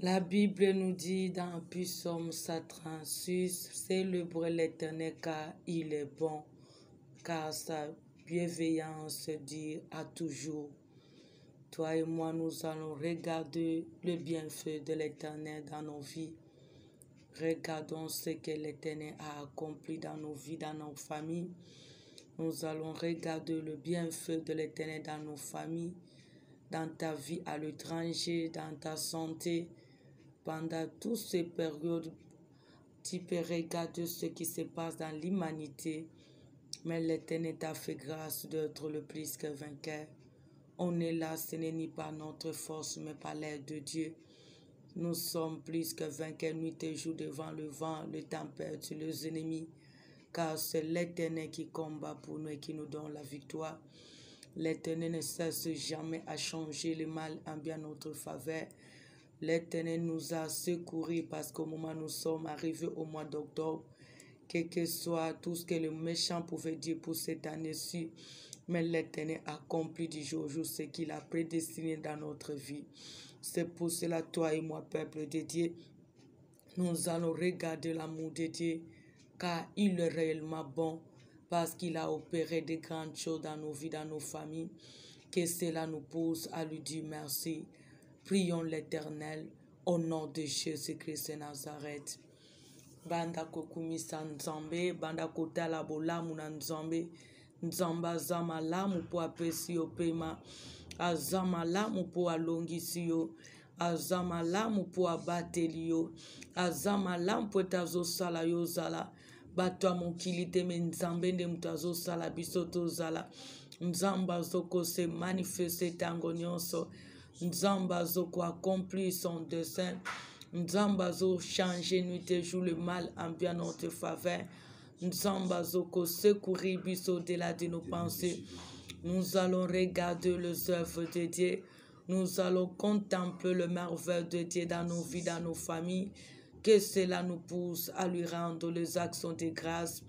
La Bible nous dit dans Psaume 136, célèbre l'Éternel car il est bon, car sa bienveillance dure à toujours. Toi et moi, nous allons regarder le bienfait de l'Éternel dans nos vies. Regardons ce que l'Éternel a accompli dans nos vies, dans nos familles. Nous allons regarder le bienfait de l'Éternel dans nos familles, dans ta vie à l'étranger, dans ta santé. Pendant toutes ces périodes, tu peux regarder ce qui se passe dans l'humanité. Mais l'Éternel t'a fait grâce d'être le plus que vainqueur. On est là, ce n'est ni par notre force, mais par l'aide de Dieu. Nous sommes plus que vainqueurs nuit et jour devant le vent, le tempête, les ennemis. Car c'est l'Éternel qui combat pour nous et qui nous donne la victoire. L'Éternel ne cesse jamais à changer le mal en bien notre faveur. L'Éternel nous a secourus parce qu'au moment où nous sommes arrivés au mois d'octobre, quel que soit tout ce que le méchant pouvait dire pour cette année-ci, mais l'Éternel accomplit du jour au jour ce qu'il a prédestiné dans notre vie. C'est pour cela, toi et moi, peuple de Dieu, nous allons regarder l'amour de Dieu, car il est réellement bon, parce qu'il a opéré de grandes choses dans nos vies, dans nos familles, que cela nous pousse à lui dire merci. Prions l'Éternel au nom de Jésus-Christ de Nazareth. Banda kokumisa nzambe, banda kotala bolamu na nzambe, nzamba zama lamu po apesi yo pema, azama lamu po alongisi yo, azama lamu po abateli yo, azama lamu po etazosala yo zala, bato ya mokili te me nzambe nde moto azosala biso tozala, nzambe azoko se manifeste ntango nyonso, nzambe azoko accomplir son dessein, nzambe azo changer nuit et jour le mal en bien notre faveur, nzambe azoko secourir biso au-delà de nos pensées. Nous allons regarder les œuvres de Dieu, nous allons contempler le merveille de Dieu dans nos vies, dans nos familles, que cela nous pousse à lui rendre les actions de grâce.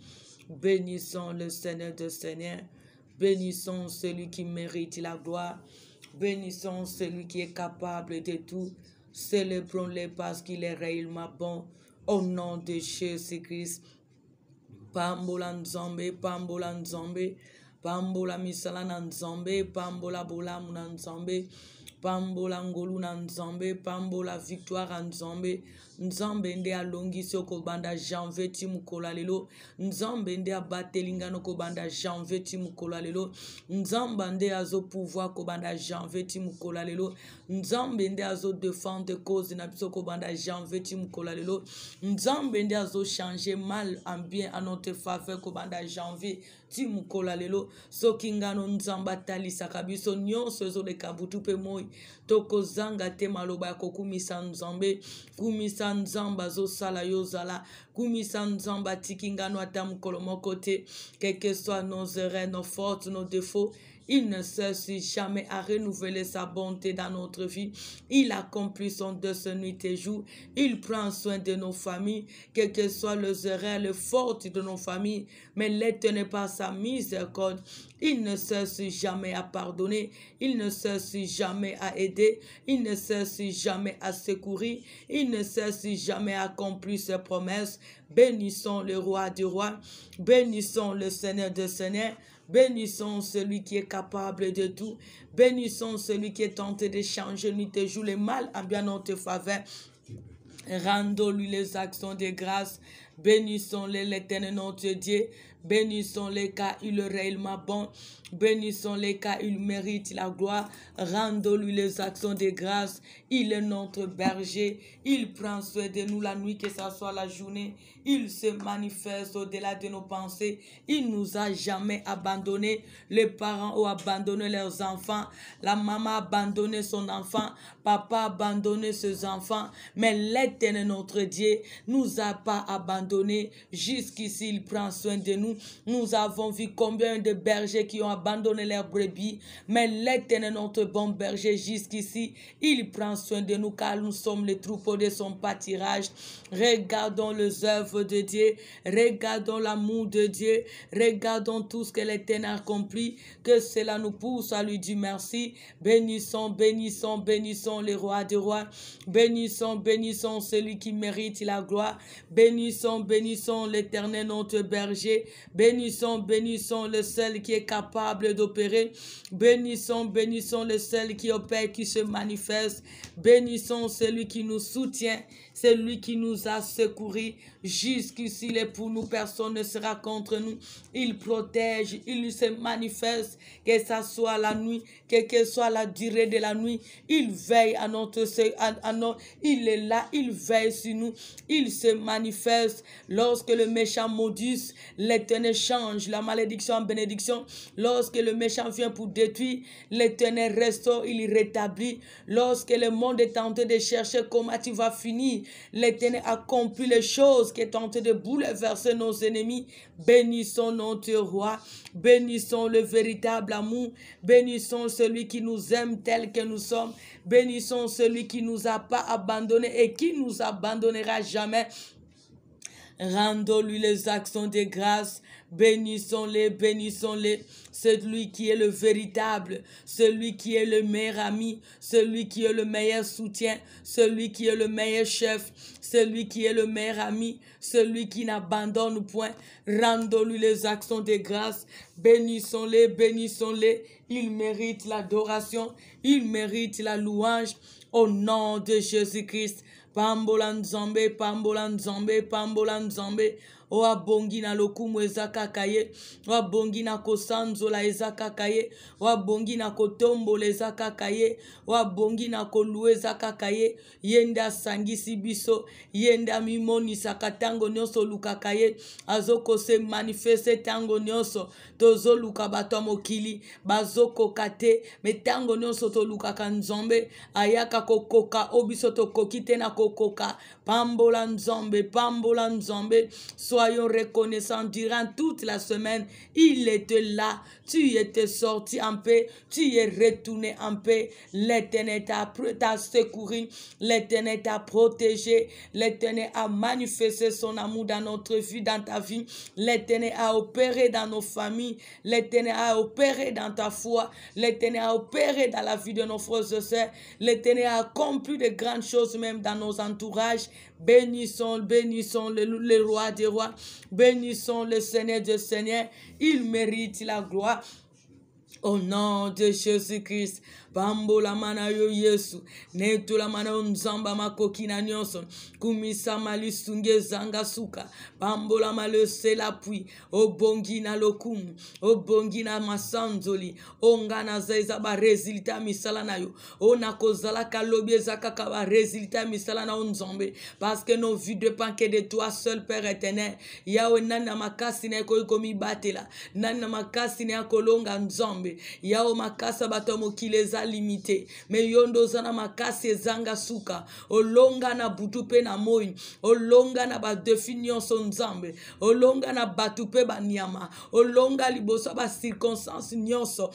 Bénissons le Seigneur des Seigneurs, bénissons celui qui mérite la gloire, bénissons celui qui est capable de tout. Célébrons-le parce qu'il est réellement bon. Au nom de Jésus-Christ. Pambola nzambe, pambola nzambe, pambola misala na nzambe, pambola bolamu na nzambe, pambola ngolu na nzambe, pambola victoire na nzambe, nzambe nde alongisi okobanda janvier ti mukolo lelo, nzambe nde abatelingano kobanda janvier ti mukolo lelo, nzambe nde azo pouvoir kobanda janvier ti mukolo lelo, nzambe nde azo défendre cause na biso kobanda janvier ti mukolo lelo, nzambe nde azo changer mal en bien à notre faveur kobanda janvier ti mukolo lelo, soki ngano nzambe atalisaka biso nyonso ezoleka butu pe moi tokozanga te maloba ya kokumisa nzambe, kumisa nzambe azosala yo zala, kumisa nzambe atiki ngano ata mokolo moko te, quel que soit nos erreurs, nos fautes, nos défauts, il ne cesse jamais à renouveler sa bonté dans notre vie. Il accomplit son dessein nuit et jour. Il prend soin de nos familles, quelles que soient les erreurs, les fautes de nos familles. Mais l'Éternel par sa miséricorde, il ne cesse jamais à pardonner. Il ne cesse jamais à aider. Il ne cesse jamais à secourir. Il ne cesse jamais à accomplir ses promesses. Bénissons le roi du roi. Bénissons le Seigneur des seigneurs. Bénissons celui qui est capable de tout. Bénissons celui qui est tenté de changer nuit et jour le mal en bien notre faveur. Rendons-lui les actions de grâce. Bénissons-les, l'Éternel notre Dieu. Bénissons-les car il est réellement bon. Bénissons-les car il mérite la gloire. Rendons-lui les actions de grâce. Il est notre berger. Il prend soin de nous la nuit, que ce soit la journée. Il se manifeste au-delà de nos pensées. Il nous a jamais abandonnés. Les parents ont abandonné leurs enfants. La maman a abandonné son enfant. Papa a abandonné ses enfants. Mais l'Éternel notre Dieu nous a pas abandonnés. abandonné. Jusqu'ici, il prend soin de nous. Nous avons vu combien de bergers qui ont abandonné leurs brebis. Mais l'Éternel, notre bon berger, jusqu'ici, il prend soin de nous car nous sommes les troupeaux de son pâturage. Regardons les œuvres de Dieu. Regardons l'amour de Dieu. Regardons tout ce que l'Éternel a accompli. Que cela nous pousse à lui dire merci. Bénissons, bénissons, bénissons les rois des rois. Bénissons, bénissons celui qui mérite la gloire. Bénissons, bénissons l'Éternel notre berger. Bénissons, bénissons le seul qui est capable d'opérer. Bénissons, bénissons le seul qui opère, qui se manifeste. Bénissons celui qui nous soutient. C'est lui qui nous a secourus. Jusqu'ici, il est pour nous, personne ne sera contre nous. Il protège, il se manifeste, que ce soit la nuit, quelle que soit la durée de la nuit. Il veille à notre... il est là, il veille sur nous. Il se manifeste. Lorsque le méchant maudit, l'Éternel change la malédiction en bénédiction. Lorsque le méchant vient pour détruire, l'Éternel restaure, il rétablit. Lorsque le monde est tenté de chercher comment tu vas finir, l'Éternel accomplit les choses qui est tenté de bouleverser nos ennemis. Bénissons notre roi, bénissons le véritable amour, bénissons celui qui nous aime tel que nous sommes, bénissons celui qui nous a pas abandonnés et qui nous abandonnera jamais. Rendons-lui les actions de grâce. Bénissons-les, bénissons-les. Celui qui est le véritable, celui qui est le meilleur ami, celui qui est le meilleur soutien, celui qui est le meilleur chef, celui qui est le meilleur ami, celui qui n'abandonne point. Rendons-lui les actions de grâce. Bénissons-les, bénissons-les. Il mérite l'adoration, il mérite la louange au nom de Jésus-Christ. Pambola nzambe, pambola nzambe, pambola nzambe. O abongi na lokumu ezaka kaye, o abongi na kosanzola ezaka kaye, o abongi na kotombola ezaka kaye, o abongi na kolue ezaka kaye. Yenda sangisi biso, yenda mimonisa katango nyonso luka kaye, azoko se manifeste tango nyonso tozo luka bato mokili, bazoko kate, metango nyonso to luka kanzombe, ayaka kokoka obiso to kokite na kokoka. Pambola nzambe, pambola nzambe. Soyons reconnaissants durant toute la semaine. Il était là. Tu étais sorti en paix. Tu es retourné en paix. L'Éternel t'a secouru. L'Éternel t'a protégé. L'Éternel a manifesté son amour dans notre vie, dans ta vie. L'Éternel a opéré dans nos familles. L'Éternel a opéré dans ta foi. L'Éternel a opéré dans la vie de nos frères et sœurs. L'Éternel a accompli de grandes choses même dans nos entourages. Bénissons, bénissons le roi des rois. Bénissons le Seigneur des seigneurs. Il mérite la gloire. Au nom de Jésus-Christ. Bambola mana yo Yesu. Netula mana unzamba makokina nyonso. Kumisa malisunge zanga suka. Bambola malese la pui. Obongi na lokumu. Obongi na masanzoli. Onga na zaiza ba resulta misala na yo. Ona kozala kalobi ezaka ba resulta misala na unzombe. Parce que nos vies dépendent que de toi seul Père éternel. Yawe nana makasi na komi batela. Nana makasi na kolonga nzombe. Yao makasa batomo kileza limité. Me yondo zana makasi zanga suka. Olonga na butupe na moi. Olonga na ba definition son nzambe. Olonga na batupe ba nyama. Olonga libosa ba circonstance nyonso.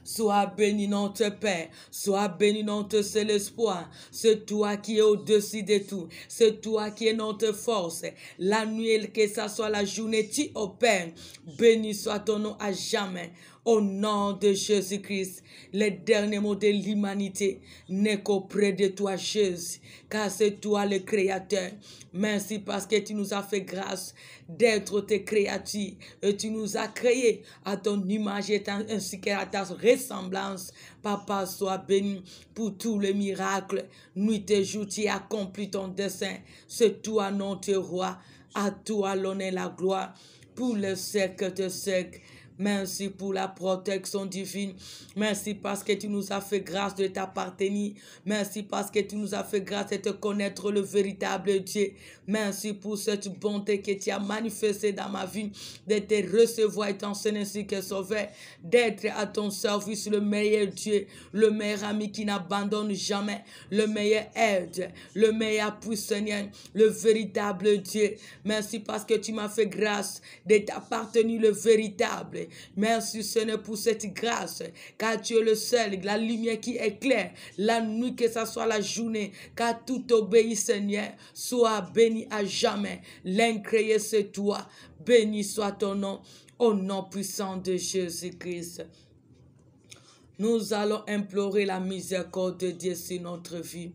Sois béni notre Père, sois béni notre seul espoir. C'est toi qui es au-dessus de tout. C'est toi qui es notre force. La nuit, que ça soit la journée, tu opères. Béni soit ton nom à jamais. Au nom de Jésus-Christ, les derniers mots de l'humanité n'est qu'auprès de toi, Jésus, car c'est toi le Créateur. Merci parce que tu nous as fait grâce d'être tes créatures et tu nous as créés à ton image ainsi qu'à ta ressemblance. Papa, sois béni pour tous les miracles. Nuit et jour, tu as accompli ton dessein. C'est toi notre roi. À toi l'honneur et la gloire pour le siècle de siècle. Merci pour la protection divine. Merci parce que tu nous as fait grâce de t'appartenir. Merci parce que tu nous as fait grâce de te connaître le véritable Dieu. Merci pour cette bonté que tu as manifestée dans ma vie, de te recevoir et t'enseigner ainsi que sauveur, d'être à ton service, le meilleur Dieu, le meilleur ami qui n'abandonne jamais, le meilleur aide, le meilleur appui, Seigneur, le véritable Dieu. Merci parce que tu m'as fait grâce de t'appartenir, le véritable. Merci, Seigneur, pour cette grâce, car tu es le seul, la lumière qui éclaire la nuit, que ce soit la journée, car tout obéit, Seigneur. Sois béni à jamais. L'incréé, c'est toi. Béni soit ton nom, au nom puissant de Jésus-Christ. Nous allons implorer la miséricorde de Dieu sur notre vie,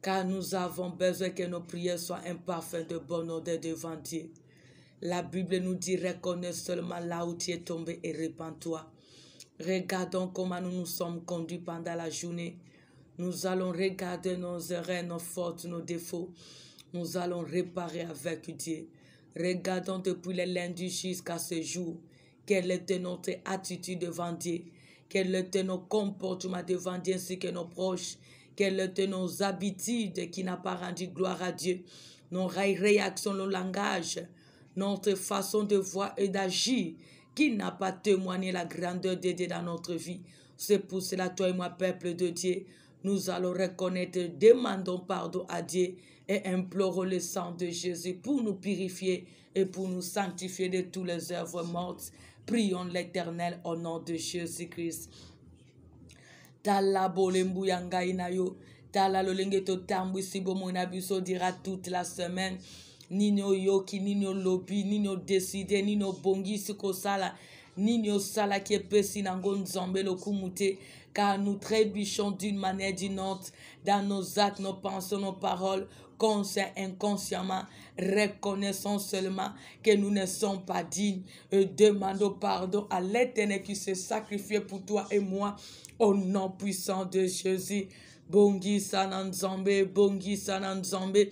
car nous avons besoin que nos prières soient un parfum de bonne odeur devant Dieu. La Bible nous dit, reconnais seulement là où tu es tombé et répands-toi. Regardons comment nous nous sommes conduits pendant la journée. Nous allons regarder nos erreurs, nos fautes, nos défauts. Nous allons réparer avec Dieu. Regardons depuis le lundi jusqu'à ce jour. Quelle était notre attitude devant Dieu? Quel était nos comportements devant Dieu ainsi que nos proches? Quelles étaient nos habitudes qui n'ont pas rendu gloire à Dieu? Nos réactions, nos langages, notre façon de voir et d'agir qui n'a pas témoigné la grandeur de Dieu dans notre vie. C'est pour cela, toi et moi, peuple de Dieu, nous allons reconnaître, demandons pardon à Dieu et implorons le sang de Jésus pour nous purifier et pour nous sanctifier de toutes les œuvres mortes. Prions l'Éternel au nom de Jésus-Christ. Tala bolembu yanga inayo, tala lolenge to tambu sibo mona biso dira toute la semaine. Nino yoki, nino lobi, nino décidé, nino bongi suko sala, nino sala qui est pesi nango nzambe lo kumute, car nous trébuchons d'une manière d'une autre dans nos actes, nos pensées, nos paroles, conscient, inconsciemment. Reconnaissons seulement que nous ne sommes pas dignes et demandons pardon à l'Éternel qui s'est sacrifié pour toi et moi au nom puissant de Jésus. Bongi sananzambe, bongi sananzambe.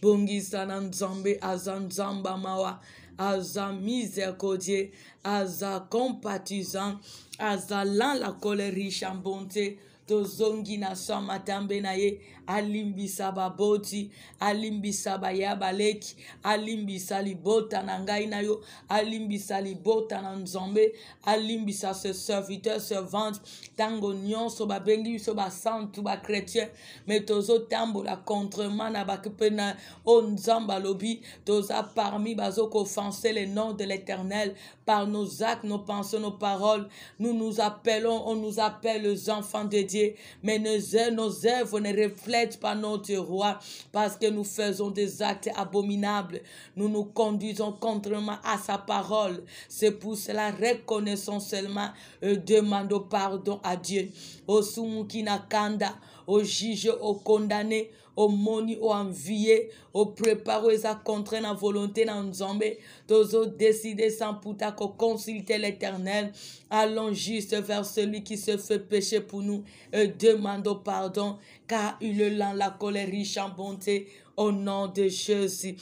Bongi sananzambe, azanzamba mawa, aza miséricordieux, aza compatissant, aza lent la colère riche en bonté, tozongi na samatambe na ye, alimbisa baboti, alimbisa bayabaleki, alimbisa libota na ngai na yo, alimbisa libota na nzambe, alimbisa ce serviteur, servante, tango nyonso babengi so ba santu ba chrétien, mais tozo tambola contrement na bakipena on nzamba lobi, toza parmi bazoko offenser le nom de l'Éternel par nos actes, nos pensées, nos paroles. Nous nous appelons, on nous appelle les enfants de Dieu, mais nos œuvres ne reflètent pas notre roi parce que nous faisons des actes abominables. Nous nous conduisons contrairement à sa parole. C'est pour cela, reconnaissons seulement et demandons pardon à Dieu. Au Sumukina Kanda, au juge, au condamné, au moni, au envié, au préparé, à contraindre la volonté dans Nzambe, tozo décider sans puta qu'on consulte l'Éternel. Allons juste vers celui qui se fait pécher pour nous et demandons pardon, car il est lent la colère riche en bonté au nom de Jésus.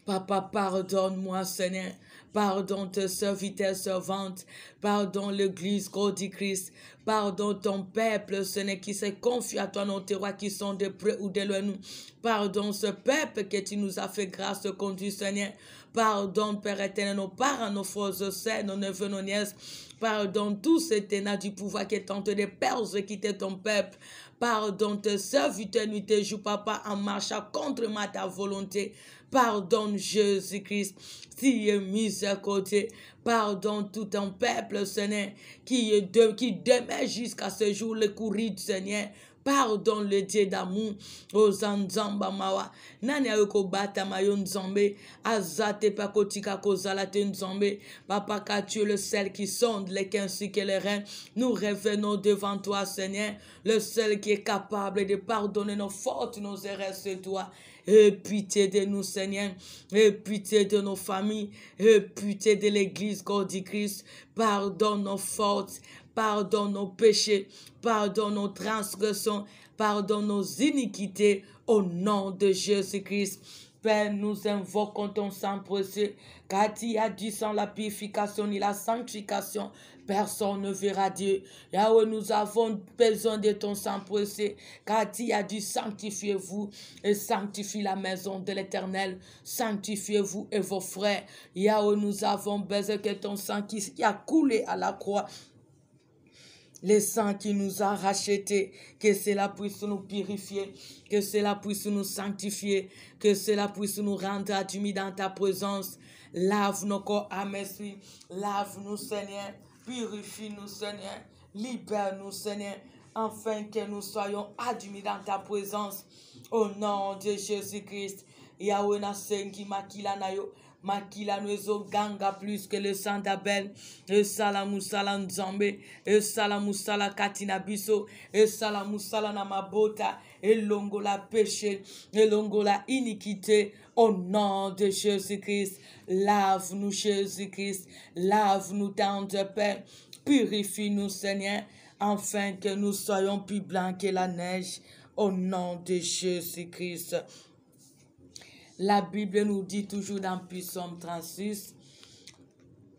Papa, pardonne-moi, Seigneur. Pardon tes serviteurs, servantes. Pardon l'église, corps du Christ. Pardon ton peuple, Seigneur, qui se confie à toi, nos rois qui sont de près ou de loin nous. Pardon ce peuple que tu nous as fait grâce de conduire, Seigneur. Pardon, Père éternel, nos parents, nos frères et sœurs, nos neveux, nos nièces. Pardon tous ces ténats du pouvoir qui tentent de persécuter ton peuple. Pardon tes serviteurs, nuit et jour, Papa, en marchant contre ta volonté. Pardonne Jésus-Christ, si est miséricordieux. Pardonne tout ton peuple, Seigneur, qui demeure jusqu'à ce jour le courir, Seigneur. Pardonne le Dieu d'amour. Ozanzamba mawa. Nani ayoko bata mayo nzambe. Azate pakotika kozalate nzambe. Papa, car tu es le seul qui sonde les ainsi que les reins. Nous revenons devant toi, Seigneur. Le seul qui est capable de pardonner nos fautes, nos erreurs, c'est toi. Aie pitié de nous, Seigneur. Aie pitié de nos familles. Aie pitié de l'Église, corps du Christ. Pardonne nos fautes. Pardonne nos péchés. Pardonne nos transgressions. Pardonne nos iniquités. Au nom de Jésus-Christ. Père, nous invoquons ton sang précieux, car tu as dit sans la purification ni la sanctification, personne ne verra Dieu. Yahweh, nous avons besoin de ton sang précieux, car tu as dit sanctifiez-vous et sanctifie la maison de l'Éternel. Sanctifiez-vous et vos frères. Yahweh, nous avons besoin que ton sang qui a coulé à la croix, le sang qui nous a rachetés, que cela puisse nous purifier, que cela puisse nous sanctifier, que cela puisse nous rendre admis dans ta présence. Lave nos corps à merci, lave-nous Seigneur, purifie-nous Seigneur, libère-nous Seigneur, afin que nous soyons admis dans ta présence. Au nom de Jésus-Christ, Yahweh na sengi makila na yo. Makila nuezo ganga plus que le sang d'Abel. E sala musala nzambe. E sala musala katina biso. E sala musala na mabota. E longo la péché. E longo la iniquité. Au nom de Jésus-Christ. Lave-nous Jésus-Christ. Lave-nous tendre Père. Purifie-nous Seigneur. Afin que nous soyons plus blancs que la neige. Au nom de Jésus-Christ. La Bible nous dit toujours dans Psaume 36,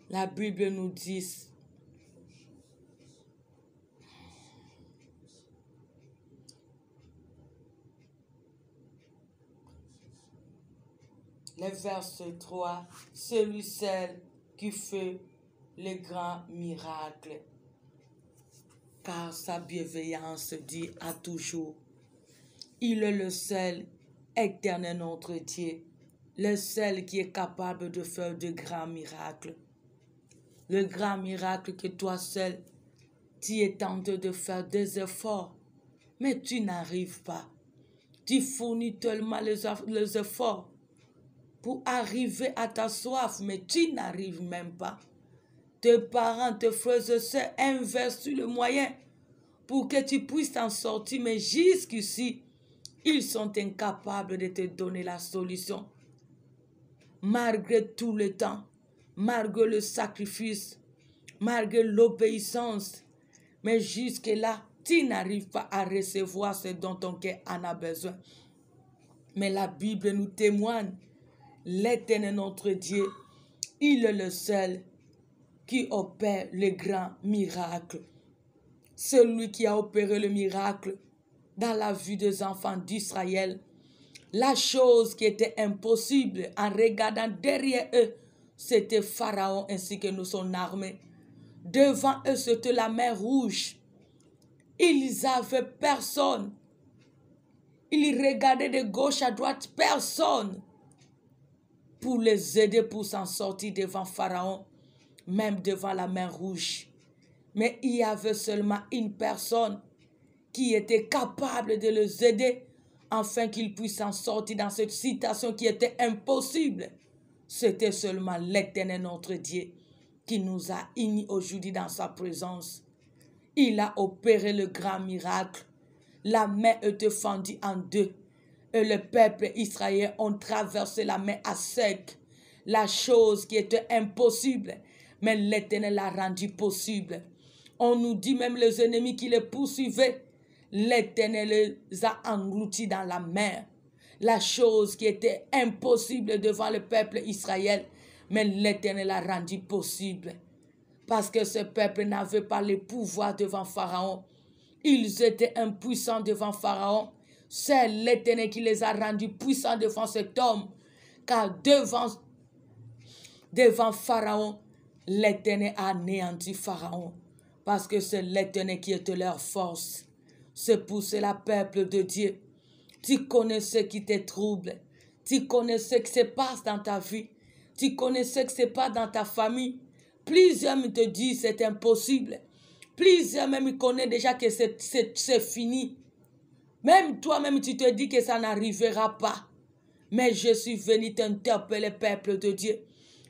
la Bible nous dit, le verset 3, celui seul qui fait les grands miracles, car sa bienveillance dit à toujours. Il est le seul éternel notre Dieu, le seul qui est capable de faire de grands miracles. Le grand miracle que toi seul, tu es tenté de faire des efforts, mais tu n'arrives pas. Tu fournis tellement les efforts pour arriver à ta soif, mais tu n'arrives même pas. Tes parents, tes frères et sœurs investissent le moyen pour que tu puisses t'en sortir, mais jusqu'ici, ils sont incapables de te donner la solution. Malgré tout le temps, malgré le sacrifice, malgré l'obéissance, mais jusque-là, tu n'arrives pas à recevoir ce dont ton cœur en a besoin. Mais la Bible nous témoigne, l'Éternel notre Dieu, il est le seul qui opère les grands miracles. Celui qui a opéré le miracle dans la vie des enfants d'Israël, la chose qui était impossible en regardant derrière eux, c'était Pharaon ainsi que nous son armée. Devant eux, c'était la mer Rouge. Ils n'avaient personne. Ils regardaient de gauche à droite, personne pour les aider pour s'en sortir devant Pharaon, même devant la mer Rouge. Mais il y avait seulement une personne qui était capable de les aider afin qu'ils puissent s'en sortir dans cette situation qui était impossible. C'était seulement l'Éternel notre Dieu qui nous a unis aujourd'hui dans sa présence. Il a opéré le grand miracle. La mer était fendue en deux et le peuple israélien ont traversé la mer à sec. La chose qui était impossible, mais l'Éternel l'a rendu possible. On nous dit même les ennemis qui les poursuivaient, l'Éternel les a engloutis dans la mer. La chose qui était impossible devant le peuple Israël, mais l'Éternel l'a rendu possible. Parce que ce peuple n'avait pas le pouvoir devant Pharaon. Ils étaient impuissants devant Pharaon. C'est l'Éternel qui les a rendus puissants devant cet homme. Car devant Pharaon, l'Éternel a anéanti Pharaon. Parce que c'est l'Éternel qui était leur force. C'est pour cela, peuple de Dieu, tu connais ce qui te trouble. Tu connais ce qui se passe dans ta vie. Tu connais ce qui se passe dans ta famille. Plusieurs me te disent c'est impossible. Plusieurs même connaissent déjà que c'est fini. Même toi-même tu te dis que ça n'arrivera pas. Mais je suis venu t'interpeller, peuple de Dieu,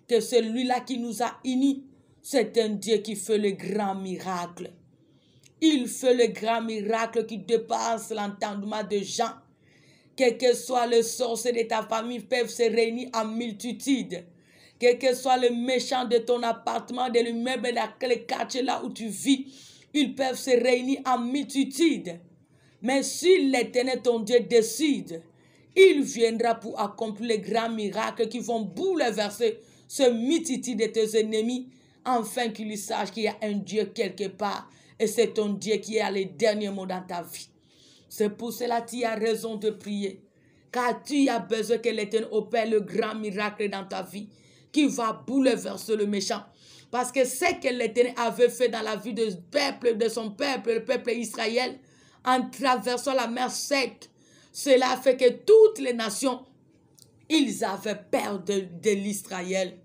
que celui-là qui nous a unis, c'est un Dieu qui fait le grand miracle. Il fait le grand miracle qui dépasse l'entendement de gens. Quel que soit le sorcier de ta famille, peuvent se réunir en multitude. Quel que soit le méchant de ton appartement, de l'immeuble, de le quartier là où tu vis, ils peuvent se réunir en multitude. Mais si l'Éternel ton Dieu décide, Il viendra pour accomplir les grands miracles qui vont bouleverser ce mititi de tes ennemis, afin qu'ils sachent qu'il y a un Dieu quelque part. Et c'est ton Dieu qui a les derniers mots dans ta vie. C'est pour cela que tu as raison de prier. Car tu as besoin que l'Éternel opère le grand miracle dans ta vie, qui va bouleverser le méchant. Parce que ce que l'Éternel avait fait dans la vie de son peuple, le peuple Israël, en traversant la mer sec, cela a fait que toutes les nations, ils avaient peur de l'Israël.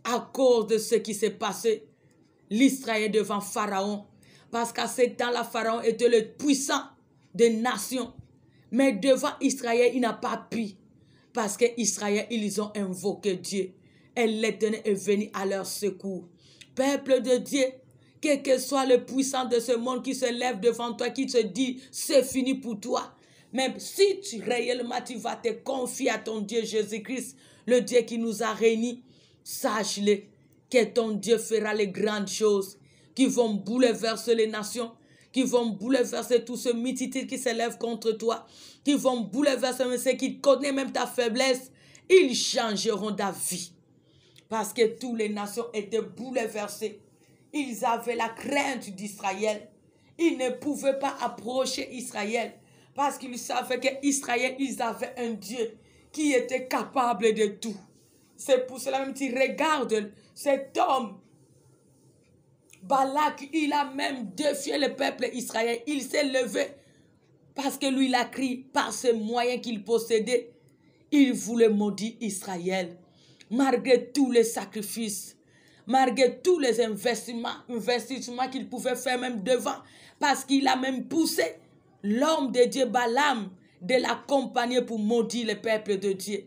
À cause de ce qui s'est passé, l'Israël devant Pharaon. Parce qu'à ce temps-là, Pharaon était le puissant des nations. Mais devant Israël, il n'a pas pu. Parce qu'Israël, ils ont invoqué Dieu. Et l'Éternel est venu à leur secours. Peuple de Dieu, quel que soit le puissant de ce monde qui se lève devant toi, qui te dit, c'est fini pour toi. Même si réellement tu vas te confier à ton Dieu Jésus-Christ, le Dieu qui nous a réunis, sache-le que ton Dieu fera les grandes choses qui vont bouleverser les nations, qui vont bouleverser tout ce mititi qui s'élève contre toi, qui vont bouleverser ceux qui connaissent même ta faiblesse. Ils changeront ta vie. Parce que toutes les nations étaient bouleversées. Ils avaient la crainte d'Israël. Ils ne pouvaient pas approcher Israël. Parce qu'ils savaient qu'Israël, ils avaient un Dieu qui était capable de tout. C'est pour cela même tu regardes cet homme, Balak, il a même défié le peuple israélien. Il s'est levé parce que lui, il a crié par ces moyens qu'il possédait. Il voulait maudire Israël. Malgré tous les sacrifices, malgré tous les investissements qu'il pouvait faire même devant, parce qu'il a même poussé l'homme de Dieu, Balaam, de l'accompagner pour maudire le peuple de Dieu.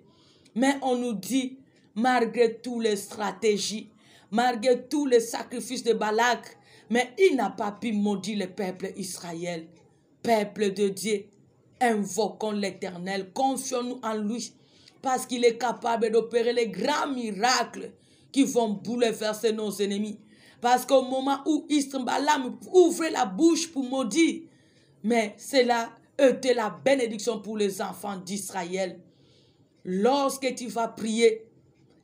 Mais on nous dit, malgré toutes les stratégies, malgré tous les sacrifices de Balak, mais il n'a pas pu maudire le peuple Israël. Peuple de Dieu, invoquons l'Éternel, confions-nous en lui, parce qu'il est capable d'opérer les grands miracles qui vont bouleverser nos ennemis. Parce qu'au moment où Balaam ouvrait la bouche pour maudire, mais cela était la bénédiction pour les enfants d'Israël. Lorsque tu vas prier,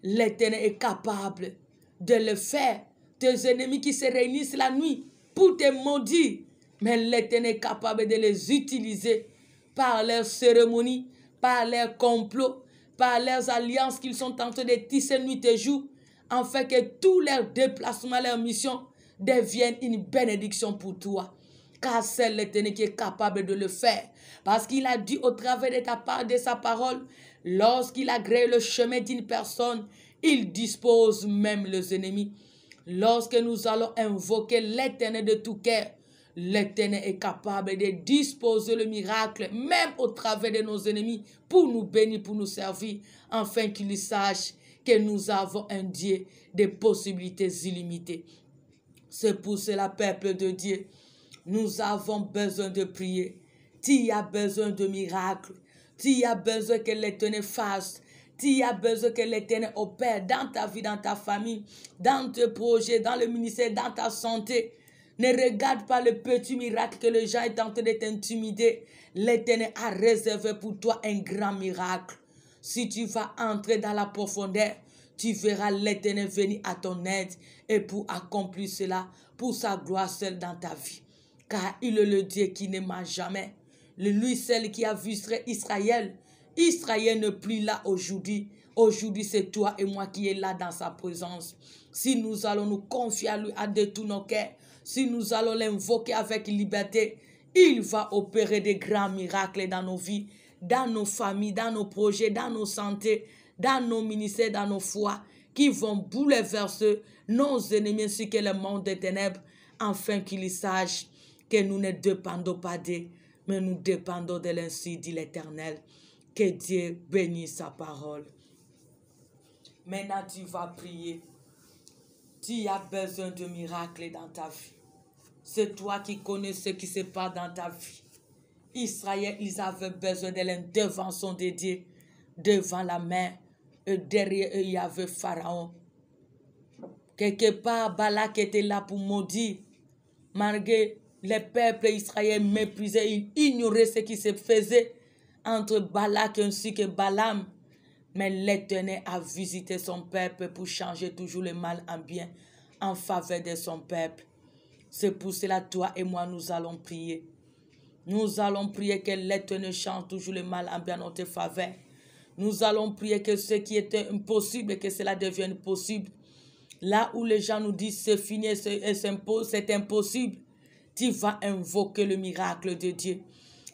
l'Éternel est capable de le faire. Tes ennemis qui se réunissent la nuit pour te maudire, mais l'Éternel est capable de les utiliser par leurs cérémonies, par leurs complots, par leurs alliances qu'ils sont en train de tisser nuit et jour, afin que tous leurs déplacements, leurs missions deviennent une bénédiction pour toi. Car c'est l'Éternel qui est capable de le faire. Parce qu'il a dit au travers de ta part, de sa parole, lorsqu'il a créé le chemin d'une personne, il dispose même les ennemis. Lorsque nous allons invoquer l'Éternel de tout cœur, l'Éternel est capable de disposer le miracle, même au travers de nos ennemis, pour nous bénir, pour nous servir, afin qu'ils sachent que nous avons un Dieu de possibilités illimitées. C'est pour cela, peuple de Dieu, nous avons besoin de prier. Tu as besoin de miracles. Tu as besoin que l'Éternel fasse. Tu as besoin que l'Éternel opère dans ta vie, dans ta famille, dans tes projets, dans le ministère, dans ta santé. Ne regarde pas le petit miracle que les gens sont en train de t'intimider. L'Éternel a réservé pour toi un grand miracle. Si tu vas entrer dans la profondeur, tu verras l'Éternel venir à ton aide et pour accomplir cela, pour sa gloire seule dans ta vie. Car il est le Dieu qui ne ment jamais. Lui seul qui a vu Israël. Israël n'est plus là aujourd'hui. Aujourd'hui, c'est toi et moi qui est là dans sa présence. Si nous allons nous confier à lui de tout nos cœurs, si nous allons l'invoquer avec liberté, il va opérer des grands miracles dans nos vies, dans nos familles, dans nos projets, dans nos santé, dans nos ministères, dans nos foi, qui vont bouleverser nos ennemis ainsi que le monde des ténèbres, afin qu'ils sachent que nous ne dépendons pas d'eux, mais nous dépendons de l'ainsi dit l'Éternel. Que Dieu bénisse sa parole. Maintenant, tu vas prier. Tu as besoin de miracles dans ta vie. C'est toi qui connais ce qui se passe dans ta vie. Israël, ils avaient besoin de l'intervention de Dieu devant la mer. Et derrière eux, il y avait Pharaon. Quelque part, Balak était là pour maudire. Malgré les peuples israéliens méprisés, ils ignoraient ce qui se faisait entre Balak ainsi que Balaam. Mais l'Éternel a visité son peuple pour changer toujours le mal en bien en faveur de son peuple. C'est pour cela, toi et moi, nous allons prier. Nous allons prier que l'Éternel change toujours le mal en bien en notre faveur. Nous allons prier que ce qui était impossible, que cela devienne possible. Là où les gens nous disent c'est fini, c'est impossible, tu vas invoquer le miracle de Dieu.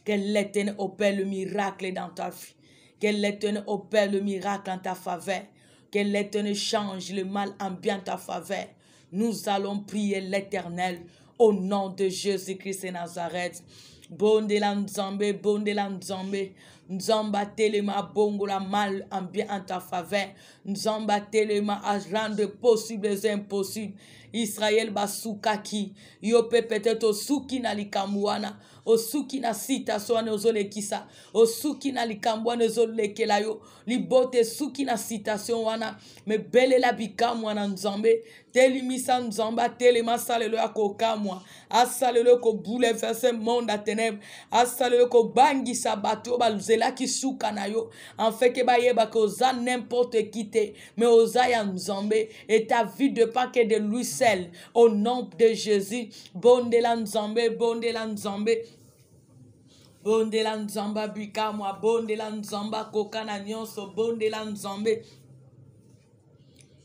Que l'Éternel opère le miracle dans ta vie. Que l'Éternel opère le miracle en ta faveur. Que l'Éternel change le mal en bien ta faveur. Nous allons prier l'Éternel au nom de Jésus-Christ de Nazareth. Bonde la nzambe, bonde la nzambe. Nzamba telema bongo la mal en bien en ta faveur. Nzamba telema à rendre possible les impossibles. Israël basukaki. Yope peut-être au suki na likamwana. Au suki na sita soane ozole kisa. Au suki na likamwana ozole kelayo. Libote suki na citation wana. Me bele la bikamwana nzambe. Telimisa nzamba telema salelo akokamwa. Asalelo ko bouleverse monde à ténèbres. Asalelo ko bangi sabato balzela ki suka na yo. En fait que ba yeba ko za n'importe qui te. Mais osaya nzambe. Et ta vie de pas que de lui seul. Au nom de Jésus. Bonde la nzambe, bonde la nzambe. Bonde la nzamba bika moi. Bonde la nzamba kokana nyonso. Bonde la nzambe.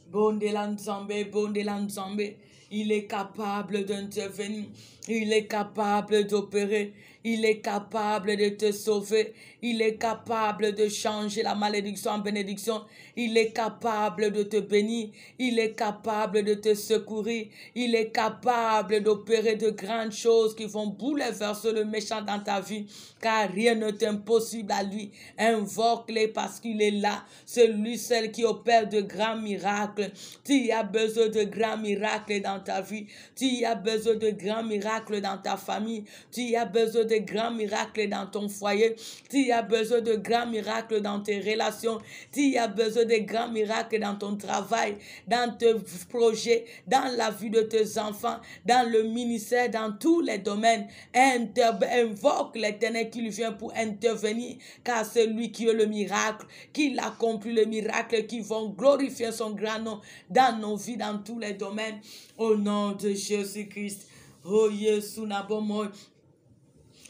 Bonde la nzambe, bonde la nzambe. Il est capable d'intervenir. Il est capable d'opérer. Il est capable de te sauver. Il est capable de changer la malédiction en bénédiction. Il est capable de te bénir. Il est capable de te secourir. Il est capable d'opérer de grandes choses qui vont bouleverser le méchant dans ta vie. Car rien n'est impossible à lui. Invoque-le parce qu'il est là. C'est lui seul qui opère de grands miracles. Tu as besoin de grands miracles dans ta vie. Tu as besoin de grands miracles dans ta famille. Tu as besoin de grands miracles dans ton foyer. Tu as besoin de grands miracles dans tes relations. Tu as besoin de grands miracles dans ton travail, dans tes projets, dans la vie de tes enfants, dans le ministère, dans tous les domaines. Invoque l'Éternel qui vient pour intervenir, car c'est lui qui est le miracle, qui accomplit le miracle, qui vont glorifier son grand nom dans nos vies, dans tous les domaines. Au nom de Jésus-Christ. Oh Yesu na bomo.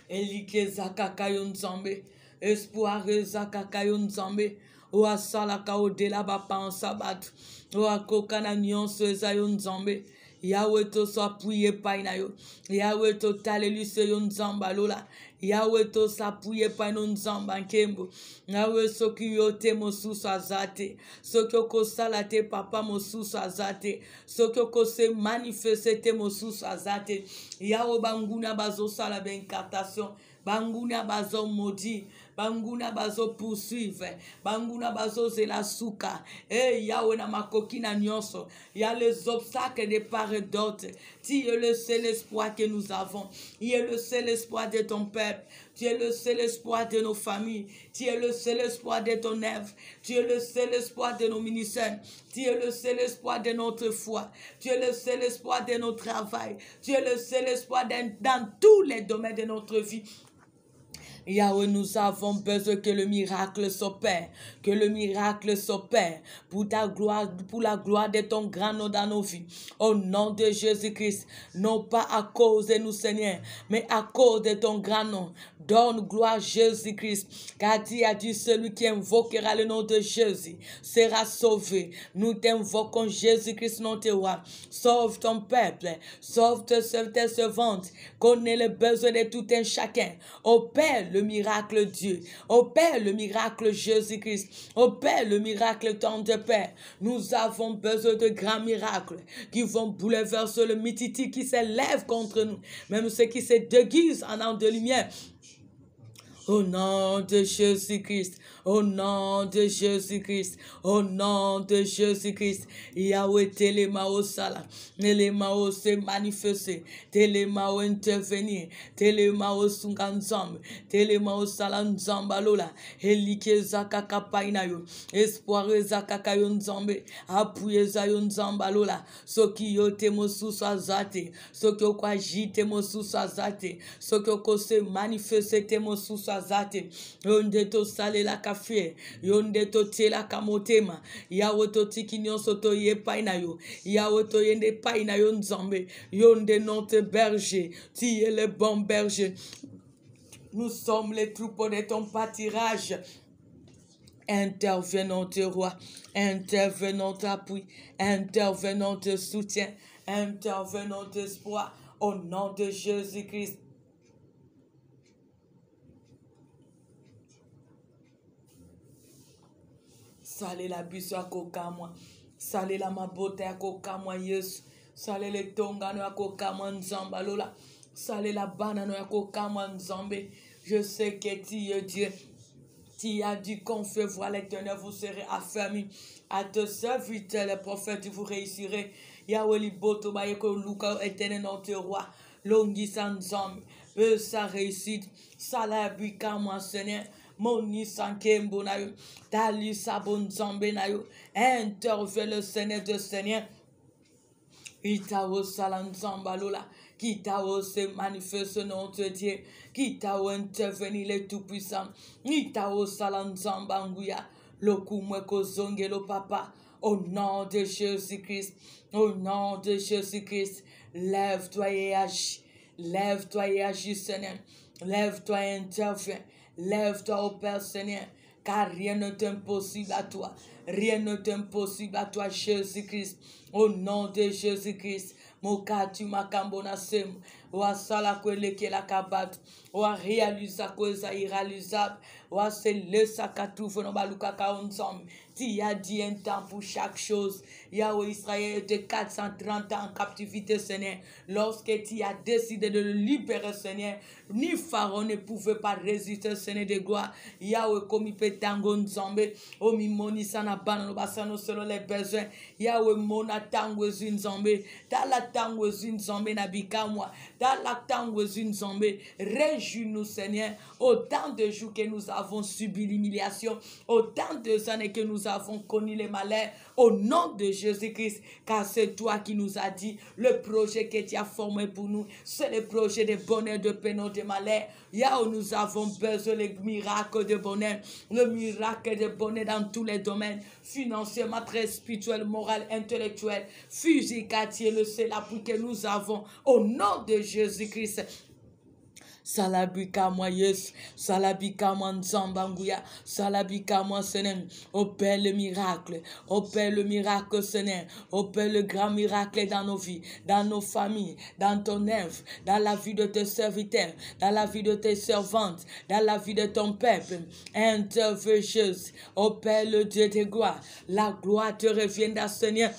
Elike zakakayo nzambe. Espoir zakakayo nzambe. O asala ka odela bapa en sabat. O akoka na nyonso ezayo nzambe. Yahweh to so appuye pa na yo. Yahweh to talelise yo nzamba lola. Yahweh to s'appuyer pa no nzamba nkembo. Yahweh soki yo te mosusu azate. Soki oko salate papa mosusu azate. Soki oko se manifeste te mosusu azate. Yahweh banguna bazo sala bencartation. Banguna bazo maudit. Banguna bazo poursuivre. Banguna bazo zela souka. Yahweh na makoki na nyonso. Il y a les obstacles de part et d'autre. Tu es le seul espoir que nous avons. Il est le seul espoir de ton peuple. Tu es le seul espoir de nos familles. Tu es le seul espoir de ton œuvre. Tu es le seul espoir de nos ministères. Tu es le seul espoir de notre foi. Tu es le seul espoir de notre travail. Tu es le seul espoir dans tous les domaines de notre vie. Yahweh, nous avons besoin que le miracle s'opère, que le miracle s'opère pour ta gloire, pour la gloire de ton grand nom dans nos vies. Au nom de Jésus-Christ, non pas à cause de nous, Seigneur, mais à cause de ton grand nom. Donne gloire à Jésus-Christ, car tu as dit celui qui invoquera le nom de Jésus sera sauvé. Nous t'invoquons Jésus-Christ, notre roi. Sauve ton peuple, sauve tes servantes, connais les besoins de tout un chacun. Opère le miracle Dieu, opère le miracle Jésus-Christ, opère le miracle ton de Père. Nous avons besoin de grands miracles qui vont bouleverser le mititi qui s'élève contre nous, même ceux qui se déguisent en ange de lumière. Au nom de Jésus-Christ, au nom de Jésus-Christ, au nom de Jésus-Christ, Yahweh Télémao Sala, Télémao se manifester, Télémao intervenir, Télémao Sunganzam, Télémao Salanzambalola, Elike Zakaka Painayo, Espoir Zakakayon Zambe, Appuye Zayon Zambalola, Soki Yotemo Susazate, Soki Okwaji Temo Susazate, Soki Oko se manifester Temo Susazate. sazate. Yonde to sale la kafe. Yonde to te la kamotema. Yawe to tikinyo soto ye painayo. Yawe to yende painayo nzambe. Yonde notre berger. Tu es le bon berger. Nous sommes les troupeaux de ton pâturage. Interviens notre roi, interviens notre appui, interviens notre soutien, interviens notre espoir, au nom de Jésus-Christ. Sale la biso akokamwa, sale la mabote akokamwa Yesu, sale le tongano akokamwa nzamba lola, sale la banano akokamwa nzambe. Je sais que tu es Dieu. Tu as dit qu'on fait voir l'Éternel, vous serez affermis. À te servir, les prophètes, vous réussirez. Yahweh liboto ba yeko luka Éternel notre roi. Longi sanzam. Sa réussite. Sala bika moi Seigneur. Moni sankembo na yo. Tali sabon zambe na yo. Intervient le Seigneur de Seigneur. Itao salan zambalola. Qui t'a se manifeste notre Dieu, qui t'a intervenu le tout-puissant, ni t'a salan zambanguya, le kumweko zongelo papa, au nom de Jésus-Christ, au nom de Jésus-Christ, lève-toi et agis, lève-toi et agis Seigneur, lève-toi et interviens, lève-toi au Père Seigneur, car rien n'est impossible à toi, rien n'est impossible à toi Jésus-Christ, au nom de Jésus-Christ. Mokati makambona sem wa sala kwele ke la kabat wa réalisa koza irréalisable wa se le sakatoufe no baluka ka onsom. Tu as dit un temps pour chaque chose. Yahweh Israël était 430 ans en captivité, Seigneur. Lorsque tu as décidé de le libérer, Seigneur, ni Pharaon ne pouvait pas résister, Seigneur de gloire. Yahweh, comme il peut tango nzambe, omi moni sana banano basano selon les besoins. Yahweh mona tango zinzambe, dans la tango zinzambe nabika moi, dans la tango zinzambe, réjouis-nous, Seigneur, autant de jours que nous avons subi l'humiliation, autant de années que nous avons connu les malheurs, au nom de Jésus-Christ, car c'est toi qui nous as dit, le projet que tu as formé pour nous, c'est le projet de bonheur, de peine, de malheur. Yahweh, nous avons besoin des miracles de bonheur, le miracle de bonheur dans tous les domaines, financièrement, très spirituel, moral, intellectuel, physique, le c'est l'appui que nous avons, au nom de Jésus-Christ. Salabika moi yes, salabika moi nzambanguya, salabika moi Seigneur, opère le miracle, Seigneur, opère le grand miracle dans nos vies, dans nos familles, dans ton œuvre, dans la vie de tes serviteurs, dans la vie de tes servantes, dans la vie de ton peuple. Interviens Jésus, opère le Dieu de gloire, la gloire te reviendra Seigneur.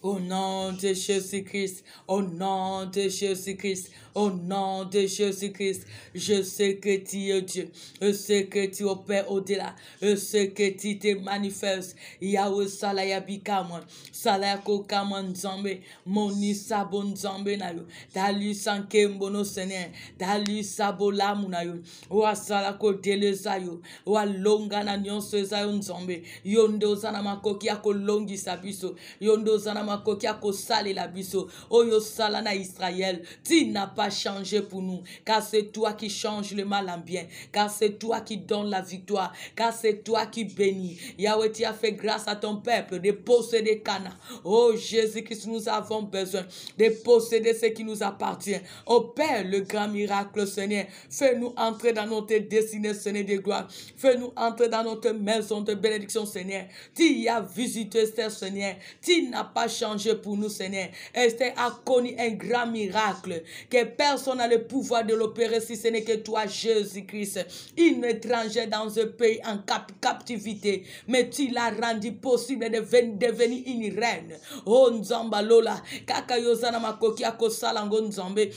Au nom de Jésus-Christ, au nom de Jésus-Christ, au nom de Jésus-Christ, je sais que tu es Dieu, je sais que tu opères au-delà, je sais que tu te manifestes. Yahweh salaya bikaman, salaya kokaman nzambe, moni sabo nzambe na yo, dali sanke mbono Seigneur, dali sabo lamu na yo, wa salako deleza yo, wa longa na nyonso za yo nzambe, yondo zana makoki yako longi sabiso, yondo zana makoki yako sale la biso, oyo sala na Israël, tu n'as pas changé pour nous, car c'est toi qui changes le mal en bien, car c'est toi qui donnes la victoire, car c'est toi qui bénis. Yahweh, tu as fait grâce à ton peuple de posséder Cana. Oh Jésus-Christ, nous avons besoin de posséder ce qui nous appartient. Oh Père, le grand miracle, Seigneur, fais-nous entrer dans notre destinée, Seigneur de gloire. Fais-nous entrer dans notre maison de bénédiction, Seigneur. Tu as visité Esther, Seigneur. Tu n'as pas changé pour nous, Seigneur. Esther a connu un grand miracle que personne n'a le pouvoir de l'opérer si ce n'est que toi, Jésus-Christ. Une étrangère dans un pays en captivité, mais tu l'as rendu possible de devenir une reine. Oh Nzamba Lola, kaka yozana makoki akosalango Nzambe.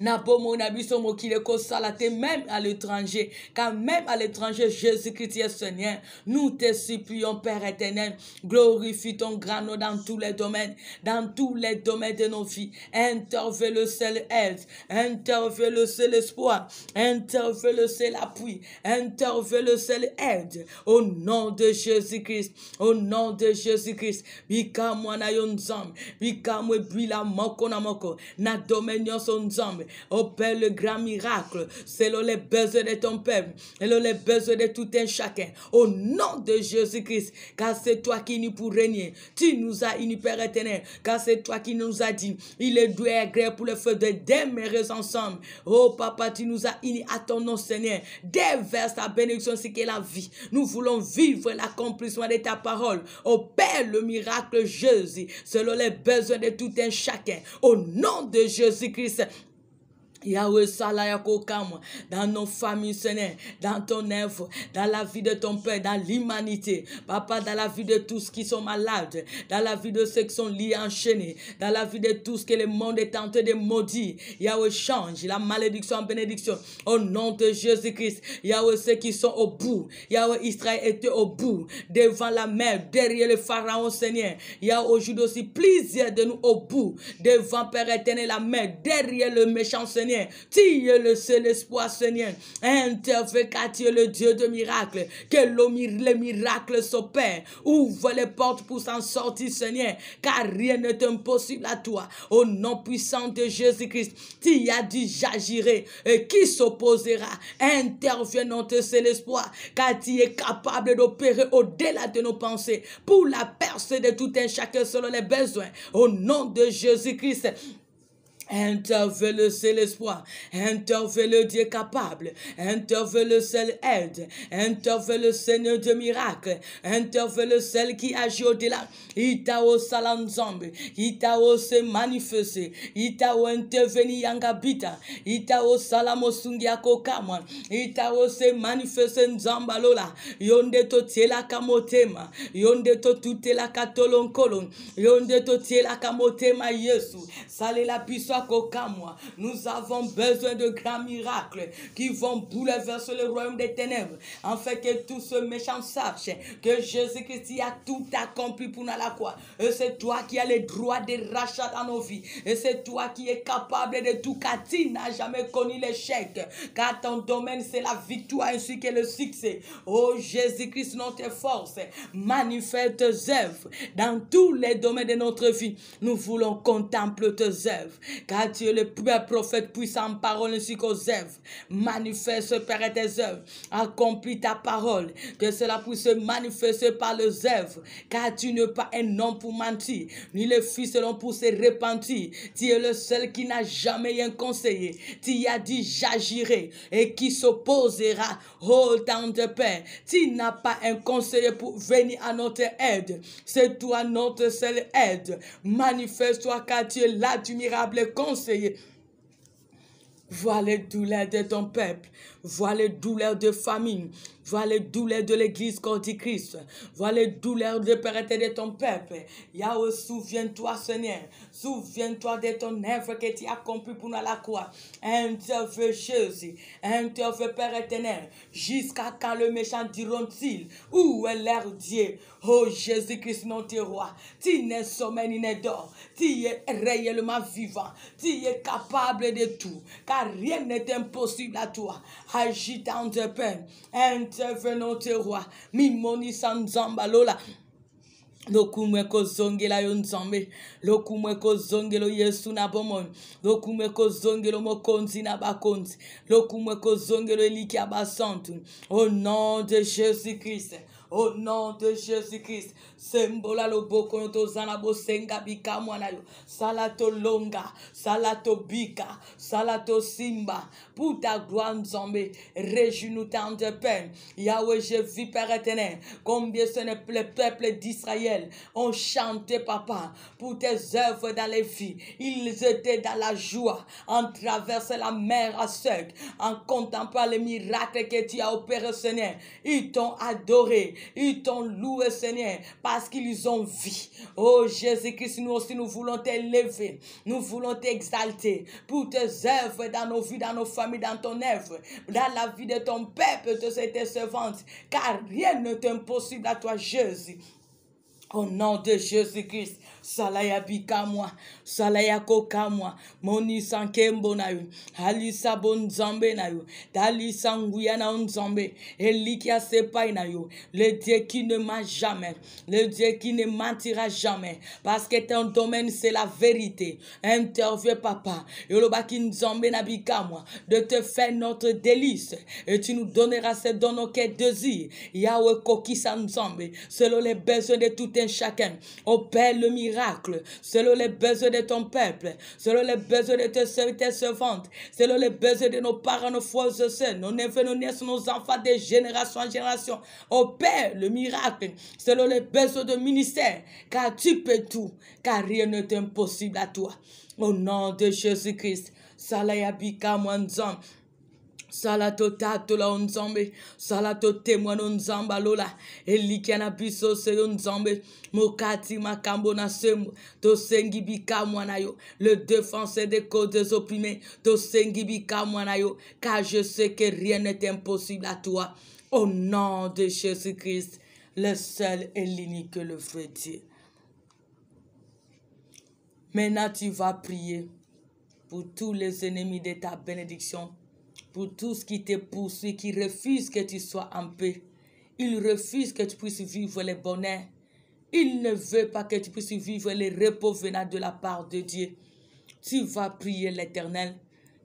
Nabomo nabiso mokile ko salate même à l'étranger, car même à l'étranger Jésus-Christ est Seigneur. Nous te supplions Père éternel, glorifie ton grand nom dans tous les domaines de nos vies. Interviens le seul aide, interviens le seul espoir, interviens le seul appui, interviens le seul aide. Au nom de Jésus-Christ, au nom de Jésus-Christ, bika mwana yo nzambe, bika mwe bila moko na moko, na domaine son nzambe, Opère le grand miracle selon les besoins de ton peuple, selon les besoins de tout un chacun. Au nom de Jésus-Christ, car c'est toi qui nous pour régner. Tu nous as unis, Père éternel, car c'est toi qui nous as dit, il est doux et agréable pour le feu de demeurer ensemble. Oh Papa, tu nous as unis à ton nom, Seigneur. Déverse ta bénédiction, c'est qu'est la vie. Nous voulons vivre l'accomplissement de ta parole. Opère le miracle, Jésus, selon les besoins de tout un chacun. Au nom de Jésus-Christ. Yahweh Salayakokam, dans nos familles, Seigneur, dans ton œuvre, dans la vie de ton Père, dans l'humanité, Papa, dans la vie de tous qui sont malades, dans la vie de ceux qui sont liés, enchaînés, dans la vie de tous que le monde est tenté de maudire. Yahweh, change la malédiction en bénédiction, au nom de Jésus-Christ. Yahweh, ceux qui sont au bout, Yahweh, Israël était au bout, devant la mer, derrière le Pharaon, Seigneur. Yahweh, aujourd'hui aussi, plusieurs de nous au bout, devant Père éternel, la mer, derrière le méchant Seigneur. Tu es le seul espoir, Seigneur. Interviens, car tu es le Dieu de miracles. Que les miracles s'opèrent. Ouvre les portes pour s'en sortir, Seigneur. Car rien n'est impossible à toi. Au nom puissant de Jésus-Christ, tu as dit j'agirai. Et qui s'opposera? Interviens, notre seul espoir. Car tu es capable d'opérer au-delà de nos pensées. Pour la percée de tout un chacun selon les besoins. Au nom de Jésus-Christ. Intervient le seul espoir, intervient le Dieu capable, intervient le seul aide, intervient le Seigneur de miracles, intervient le seul qui agit au-delà. Itao salanzambe, Itao se manifester, Itao intervenir yangabita, Itao salamosungia kokaman, Itao se manifester nzambalola, yonde to tiela kamotema, yonde to tutela katolon kolon, yonde to tiela kamotema Yesu, salé la puissance. Nous avons besoin de grands miracles qui vont bouleverser le royaume des ténèbres, afin que tous ceux méchants sachent que Jésus-Christ a tout accompli pour nous à la croix. Et c'est toi qui as le droit de rachat dans nos vies. Et c'est toi qui es capable de tout, car tu n'as jamais connu l'échec. Car ton domaine, c'est la victoire ainsi que le succès. Oh Jésus-Christ, notre force, manifeste tes œuvres dans tous les domaines de notre vie. Nous voulons contempler tes œuvres. Car tu es le prophète puissant en parole ainsi qu'aux œuvres. Manifeste, Père, tes œuvres. Accomplis ta parole. Que cela puisse se manifester par les œuvres. Car tu n'es pas un homme pour mentir, ni le fils de l'homme pour se repentir. Tu es le seul qui n'a jamais rien conseillé. Tu as dit j'agirai et qui s'opposera au temps de paix. Tu n'as pas un conseiller pour venir à notre aide. C'est toi notre seule aide. Manifeste-toi car tu es l'admirable conseiller. Vois les douleurs de ton peuple. Vois les douleurs de famille. Vois les douleurs de l'église corps du Christ. Vois les douleurs de Père de ton peuple. Yahweh, souviens-toi, Seigneur. Souviens-toi de ton œuvre que tu as accomplie pour nous à la croix. Interviens, Jésus. Interviens, Père éternel. Jusqu'à quand le méchant diront-ils, où est leur Dieu? Oh Jésus-Christ, notre roi. Tu n'es sommeil ni n'es d'or. Tu es réellement vivant. Tu es capable de tout. Car rien n'est impossible à toi. Agis dans tes peines. Intervenons, tes rois. Mimoni sanzamba lola. Lokumweko zongela yonzambe. Lokumweko zongelo Yesu na bomon. Lokumweko zongelo mokonzi na bakonzi. Lokumweko zongelo eliki abasantu. Au nom de Jésus-Christ. Au nom de Jésus-Christ. Sembola lo boko to zana bo senga bika mwanayo. Salato longa. Salato bika. Salato simba. Pour ta gloire nzambe. Réjouis-nous tant de peine. Yahweh, je vis Père éternel. Combien ce n'est le peuple d'Israël ont chanté, papa, pour tes œuvres dans les vies. Ils étaient dans la joie en traversant la mer à sec, en contemplant les miracles que tu as opérés, Seigneur. Ils t'ont adoré, ils t'ont loué, Seigneur, parce qu'ils ont vu. Oh Jésus-Christ, nous aussi, nous voulons t'élever, nous voulons t'exalter pour tes œuvres dans nos vies, dans nos familles, dans ton œuvre, dans la vie de ton peuple, de cette servante, car rien n'est impossible à toi, Jésus. Au nom de Jésus-Christ, Salaya Bikamwa, Salaya Kokamwa, Moni Sankembo na yu, Halisa Bonzambe na yu, Dalisa Nguyana Onzambe, Elikia Sepay na yu, le Dieu qui ne ment jamais, le Dieu qui ne mentira jamais, parce que ton domaine c'est la vérité. Interviens, papa, Yolobaki Nzambe na Bikamwa, de te faire notre délice, et tu nous donneras ce dont nos cœurs désirent. Yahweh Kokisa Nzambe, selon les besoins de tout un chacun. Opère le miracle selon les besoins de ton peuple, selon les besoins de tes servantes, selon les besoins de nos parents, nos frères et sœurs, nos neveux, nos nièces, nos enfants de génération en génération. Opère le miracle selon les besoins de ministère, car tu peux tout, car rien n'est impossible à toi. Au nom de Jésus-Christ, Salaya Bika Mwanzam. Salato tato la onzambe, salato témoin onzamba lola, elikiana biso se onzambe, mokati makambo na sembo, to sengi bika mwanayo, le défenseur des causes des opprimés, to sengi bika mwanayo, car je sais que rien n'est impossible à toi. Au nom de Jésus-Christ, le seul et l'unique, le vrai Dieu. Maintenant tu vas prier pour tous les ennemis de ta bénédiction, pour tout ce qui te poursuit, qui refuse que tu sois en paix. Il refuse que tu puisses vivre le bonheur. Il ne veut pas que tu puisses vivre le repos venant de la part de Dieu. Tu vas prier l'Éternel,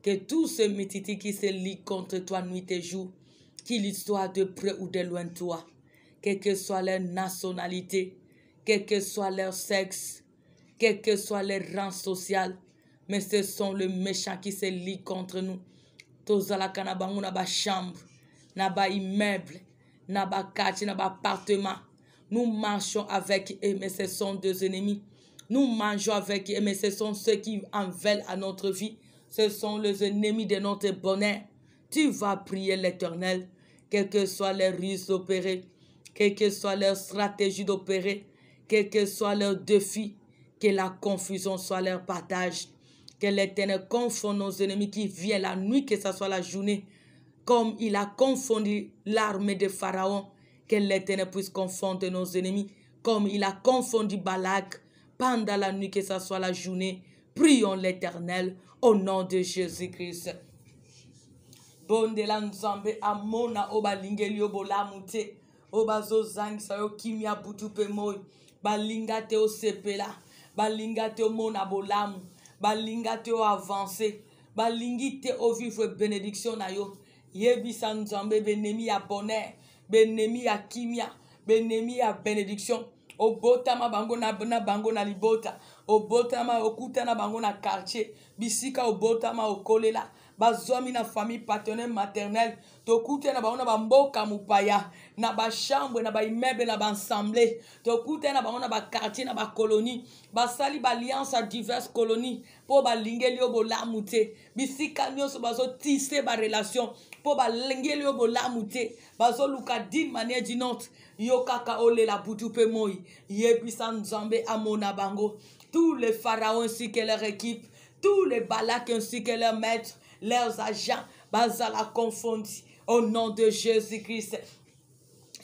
que tous ces métitis qui se lient contre toi nuit et jour, qu'ils soient de près ou de loin de toi, quelle que soit leur nationalité, quel que soit leur sexe, quel que soit leur rang social, mais ce sont les méchants qui se lient contre nous. Tozalaka na bango na ba chambre, na ba immeuble, na ba quartier, na ba appartement. Nous marchons avec eux, mais ce sont deux ennemis. Nous mangeons avec eux, mais ce sont ceux qui en veulent à notre vie. Ce sont les ennemis de notre bonheur. Tu vas prier l'Éternel, quelle que soit leur ruse d'opérer, quelle que soit leur stratégie d'opérer, quel que soit leur défi, que la confusion soit leur partage. Que l'Éternel confonde nos ennemis qui viennent la nuit, que ce soit la journée, comme il a confondu l'armée de Pharaon. Que l'Éternel puisse confondre nos ennemis, comme il a confondu Balak pendant la nuit, que ce soit la journée. Prions l'Éternel au nom de Jésus-Christ. Bondela nzambe amona oba lingeli obola mute oba zozang sayo kimia butupe moy balinga te o sepela balinga te o mona bolamu balinga te o avancer balingi te o vivre bénédiction na yo yebisa nzambe benemi ya bonheur benemi ya kimia benemi ya bénédiction obotama bango na bango na libota obotama okutana bango na quartier bisika obotama okolela bazomi na famille paternelle maternelle tokute na bango na bamboka mupaya na ba chambre na ba immeuble na ba assemblée tokute na bango na ba quartier na ba colonie basali ba alliance à diverses colonies po ba lingeli obolamu te bisika nyonso bazo tisser ba relation po ba lingeli obolamu te bazo luka d'une manière d'une autre yokaka ole la butupe moi yebisa nzambe amona bango tous les pharaons ainsi que leur équipe tous les Balak ainsi que leurs maîtres leurs agents bazala confondre au nom de Jésus-Christ.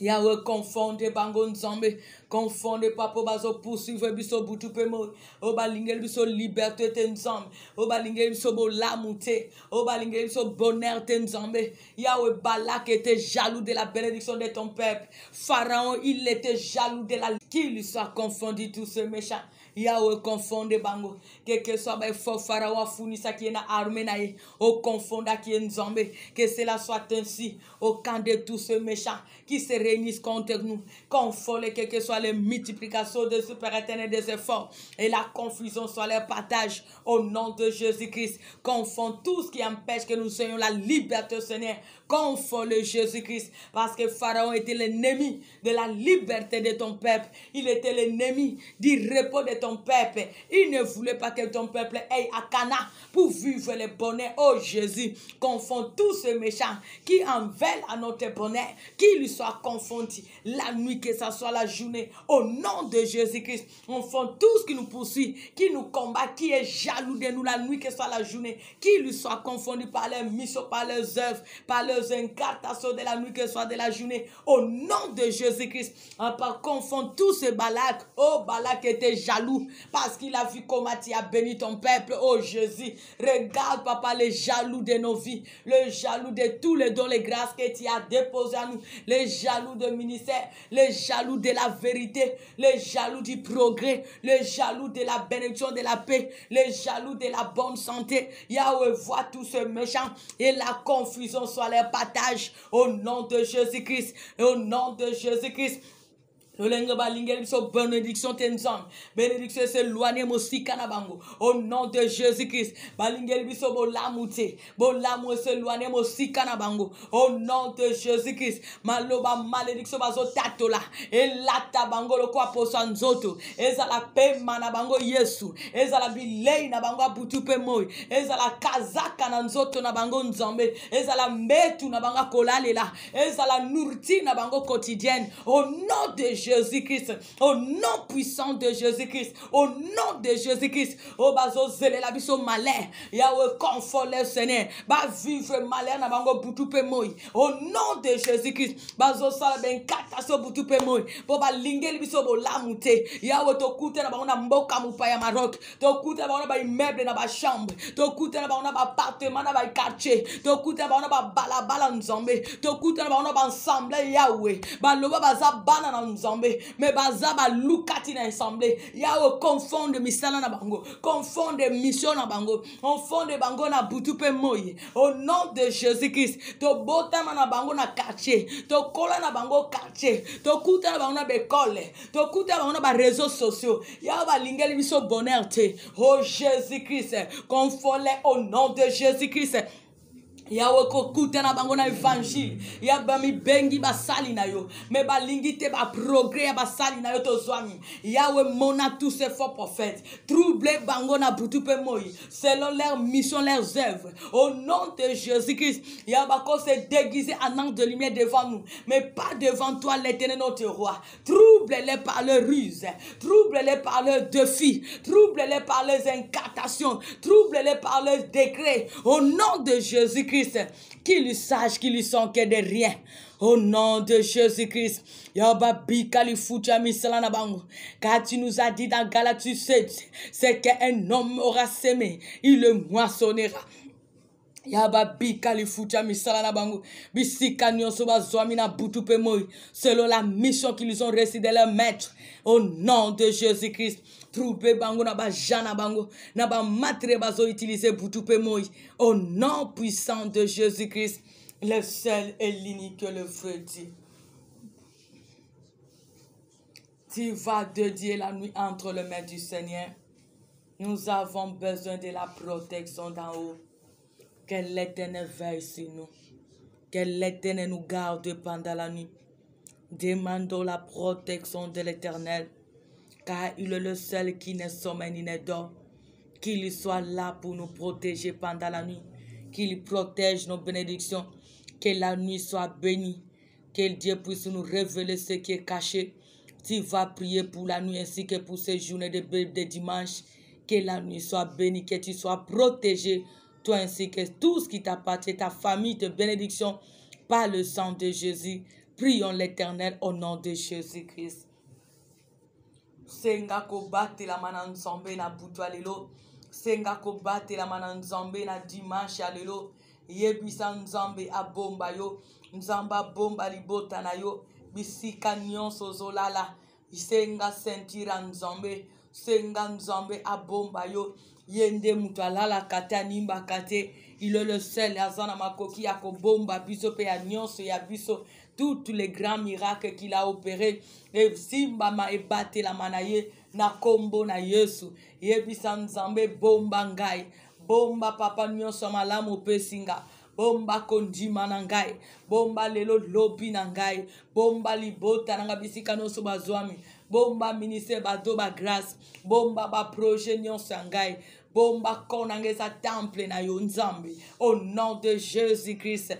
Yahweh confonde bango nzambe confonde papa bazo poursuivre biso butupe mo oba lingel biso liberté te nzambe oba lingel biso bolamu te oba lingel biso bonheur te nzambe. Yahweh Balak était jaloux de la bénédiction de ton peuple. Pharaon il était jaloux de la qu'il soit confondu tous ces méchants. Yahweh confonde bango que soit ba fort Pharaon fournissa qui est na armée na ye au confonda qui est nzambe que cela soit ainsi au camp de tous ces méchants qui se réunissent contre nous confondent quelle que soit les multiplications de super éternel des efforts et la confusion soit leur partage au nom de Jésus-Christ. Confond tout ce qui empêche que nous ayons la liberté, Seigneur. Confond le Jésus-Christ parce que Pharaon était l'ennemi de la liberté de ton peuple. Il était l'ennemi du repos de ton peuple, il ne voulait pas que ton peuple aille à Cana pour vivre le bonheur. Oh Jésus, confond tous ces méchants qui en veulent à notre bonheur, qui lui soient confondus la nuit, que ce soit la journée. Au nom de Jésus-Christ, on fait tout ce qui nous poursuit, qui nous combat, qui est jaloux de nous la nuit, que ce soit la journée, qui lui soit confondu par leurs missions, par leurs œuvres, par leurs incantations de la nuit, que ce soit de la journée. Au nom de Jésus-Christ, on peut confondre tous ces Balak. Oh, Balak était jaloux parce qu'il a vu comment tu as béni ton peuple. Oh Jésus, regarde papa les jaloux de nos vies, le jaloux de tous les dons, les grâces que tu as déposées à nous, les jaloux de ministère, les jaloux de la vérité, les jaloux du progrès, les jaloux de la bénédiction, de la paix, les jaloux de la bonne santé. Yahweh voit tous ces méchants et la confusion soit leur partage au nom de Jésus-Christ, au nom de Jésus-Christ. Bénédiction tenzam, bénédiction c'est loigné mosikana bango. Au nom de Jésus-Christ, balingel biso bolamute, bolamou c'est loigné mosikana bango. Au nom de Jésus-Christ, maloba malédiction bazo tatola, et lata bango lo kwa posanzoto, ezala pema na bango Yesu, ezala bilei na bango abutupe moi, ezala kazaka na nzoto na bango nzambe, ezala metu na bango kolalela, ezala nourti na bango quotidienne. Au nom de Jésus-Christ, au nom puissant de Jésus-Christ, au nom de Jésus-Christ, oh bazo zele la biso malin, Yahweh confort le Seigneur, ba vivre malin na bango butupe moi, au nom de Jésus-Christ, bazo sala ben kataso butupe moi, po ba lingeli biso bo lamute, Yahweh to kute na bango na mboka mupaya Maroc, to kute na bango na ba immeuble na ba chambre, to kute na bango na ba appartement na ba quartier, to kute na bango na ba balabala nzambe, to kute na bango na ba ensemble Yahweh, ba loba baza bana na nzambe, mais bazaba lukati na ensemble. Yahweh confonde misala na bango, confonde mission na bango, confonde bango na butupe moye. Au nom de Jésus-Christ, to bota na bango na quartier, to kola na bango quartier, to kuta na bango na bekole, to kuta na bango na ba réseaux sociaux. Yahweh lingeli biso bonheur te. Oh Jésus-Christ, confole au nom de Jésus-Christ. Yahweh kokute na bango na évangile, Yahweh mi bengi basali na yo, me balingi te ba progrès basali na yo to zwami. Yahweh mona tous ces faux prophètes, trouble bango na butupe moi, selon leur mission, leurs œuvres. Au nom de Jésus-Christ, Yahweh s'est déguisé en ange de lumière devant nous, mais pas devant toi l'Éternel notre roi. Trouble-les par leurs ruses, trouble-les par leurs défis, trouble-les par leurs incantations, trouble-les par leurs décrets. Au nom de Jésus-Christ, qu'ils lui sachent qu'ils lui sont que de rien. Au nom de Jésus-Christ, car tu nous as dit dans Galates 7, c'est qu'un homme aura semé, il le moissonnera. Selon la mission qu'ils ont reçue de leur maître. Au nom de Jésus-Christ, troupe bango na ba jana bango na ba matre bazo utiliser butupe moi. Au nom puissant de Jésus-Christ, le seul et l'unique que le feu dit. Tu vas dédier la nuit entre les mains du Seigneur. Nous avons besoin de la protection d'en haut. Que l'Éternel veille sur nous. Que l'Éternel nous garde pendant la nuit. Demandons la protection de l'Éternel, car il est le seul qui ne sommeille ni ne dort. Qu'il soit là pour nous protéger pendant la nuit. Qu'il protège nos bénédictions. Que la nuit soit bénie. Que Dieu puisse nous révéler ce qui est caché. Tu vas prier pour la nuit ainsi que pour ces journées de dimanche. Que la nuit soit bénie, que tu sois protégé, toi ainsi que tout ce qui t'appartient, ta famille, tes bénédictions, par le sang de Jésus. Prions l'Éternel au nom de Jésus-Christ. Senga ko bate la mana nzambe na butu alelo. Senga ko bate la mana nzambe na dimanche alelo. Yebisa nzambe abomba yo. Nzamba bomba libota na yo. Bisika nyonso zolala. Senga sentira nzambe. Senga nzambe abomba yo. Yende mutalala kata nimba kate. Il est le seul azana makoki ya kobomba biso pe ya nyonso ya biso. Tous les grands miracles qu'il a opérés. Et simba ma ebate la manaye na kombo na Yesu. Yebisa nzambe bomba ngai. Bomba papa nyonso malamu pesinga. Bomba kondima nangai. Bomba lelo lobi nangai. Bomba libota nanga bisika no sobazwami. Bomba ministère badoba grâce. Bomba ba projet nyon sangai. Bomba konangeza temple na yo nzambe. Au nom de Jésus-Christ.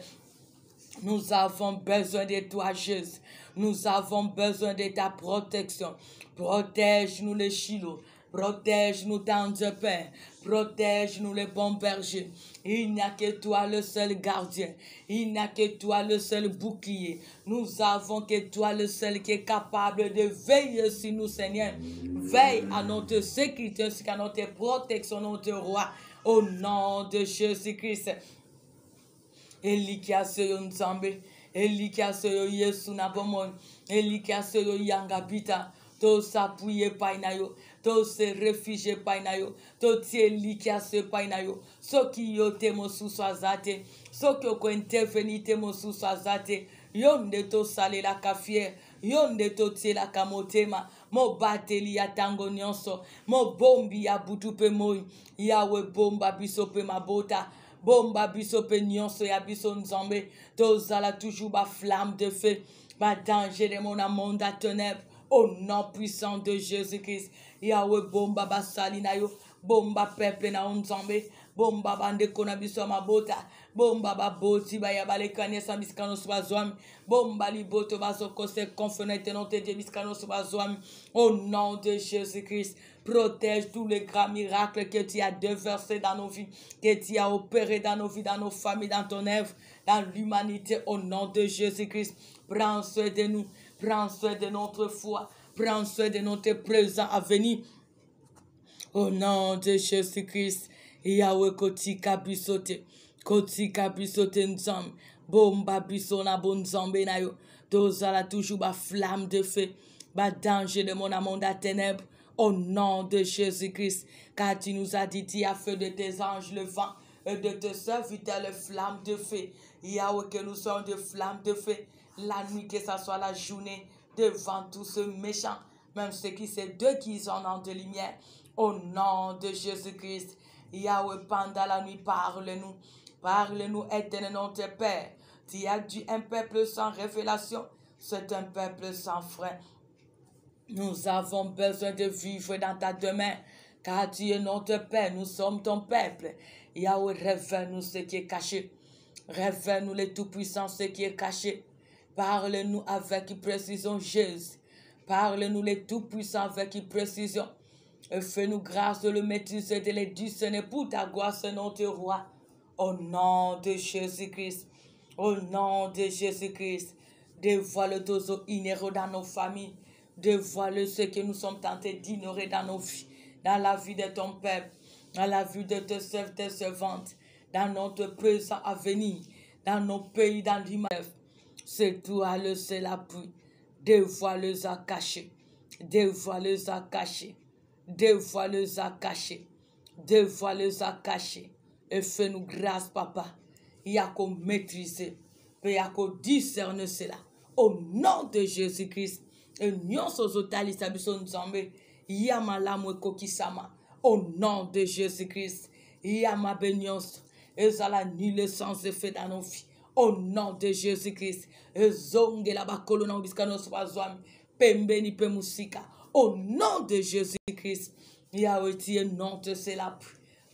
Nous avons besoin de toi, Jésus. Nous avons besoin de ta protection. Protège-nous les chilots. Protège-nous dans le Père. Protège-nous les bons bergers. Il n'y a que toi le seul gardien. Il n'y a que toi le seul bouclier. Nous avons que toi le seul qui est capable de veiller sur nous, Seigneur. Veille à notre sécurité, à notre protection, notre roi. Au nom de Jésus-Christ. Elikia seyo nzambe, Elikia seyo Yesu na bomon, Elikia seyo yangabita, to s'appuyer painayo, to se réfugier painayo, to tie Elikia se painayo, so ki yo te mosu swazate, so ki yo ko interveni te mosu swazate, yonde to sale la kafier, yonde to tie la kamotema, mo bateli ya tango nyonso, mo bombi ya butupe moi, yawe bomba bisope mabota, bomba biso pe nyonso ya biso nzambe tozala toujours ba flamme de feu ba danger de mon monde à ténèbres au nom puissant de Jésus-Christ Yahweh bomba ba salina yo bomba peuple na nzambe bomba bande kona biso mabota bomba ba boti ba ya bale kanesa miskano swazwam bomba liboto baso kose confenete non te miskano swazwam au nom de Jésus-Christ. Protège tous les grands miracles que tu as déversés dans nos vies, que tu as opérés dans nos vies, dans nos familles, dans ton œuvre, dans l'humanité, au nom de Jésus-Christ. Prends soin de nous, prends soin de notre foi, prends soin de notre présent à venir. Au nom de Jésus-Christ, Yahweh kotika bisote nzam, bomba bisona bon zambe na yo, tozala toujours ba flamme de feu, ba danger de mon monde à ténèbres. Au nom de Jésus-Christ, car tu nous as dit, tu as fait de tes anges le vent et de tes serviteurs les flammes de feu. Yahweh, que nous sommes des flammes de feu, la nuit, que ce soit la journée, devant tous ceux méchants, même ceux qui sont d'eux qui sont en de lumière. Au nom de Jésus-Christ, Yahweh, pendant la nuit, parle-nous. Parle-nous, éternel notre Père. Tu as dit un peuple sans révélation, c'est un peuple sans frein. Nous avons besoin de vivre dans ta demeure, car tu es notre Père, nous sommes ton peuple. Yahweh, révèle-nous ce qui est caché. Révèle-nous les tout-puissants, ce qui est caché. Parle-nous avec précision, Jésus. Parle-nous les tout-puissants avec précision. Et fais-nous grâce de le maîtriser, de le discerner pour ta gloire, c'est notre roi. Au nom de Jésus-Christ. Au nom de Jésus-Christ. Dévoile tes eaux inhérents dans nos familles. Dévoile ce que nous sommes tentés d'ignorer dans nos vies, dans la vie de ton peuple, dans la vie de tes servants, tes servantes, dans notre présent à venir, dans nos pays, dans l'humanité. C'est toi le seul appui. Dévoile-les à cacher. Dévoile-les à cacher. Dévoile-les à cacher. Dévoile-les à cacher. Et fais-nous grâce, papa. Il y a qu'à maîtriser. Il y a qu'à discerner cela. Au nom de Jésus-Christ. Et nyonso zotali sabiso nzambe yama lamwe kokisama au nom de Jésus-Christ yama benyonso ezala nul sans effet dans nos vies au nom de Jésus-Christ ezonge la bakolo na biskano swazwami pembeni pe musika au nom de Jésus-Christ Yahweh tie nom de cela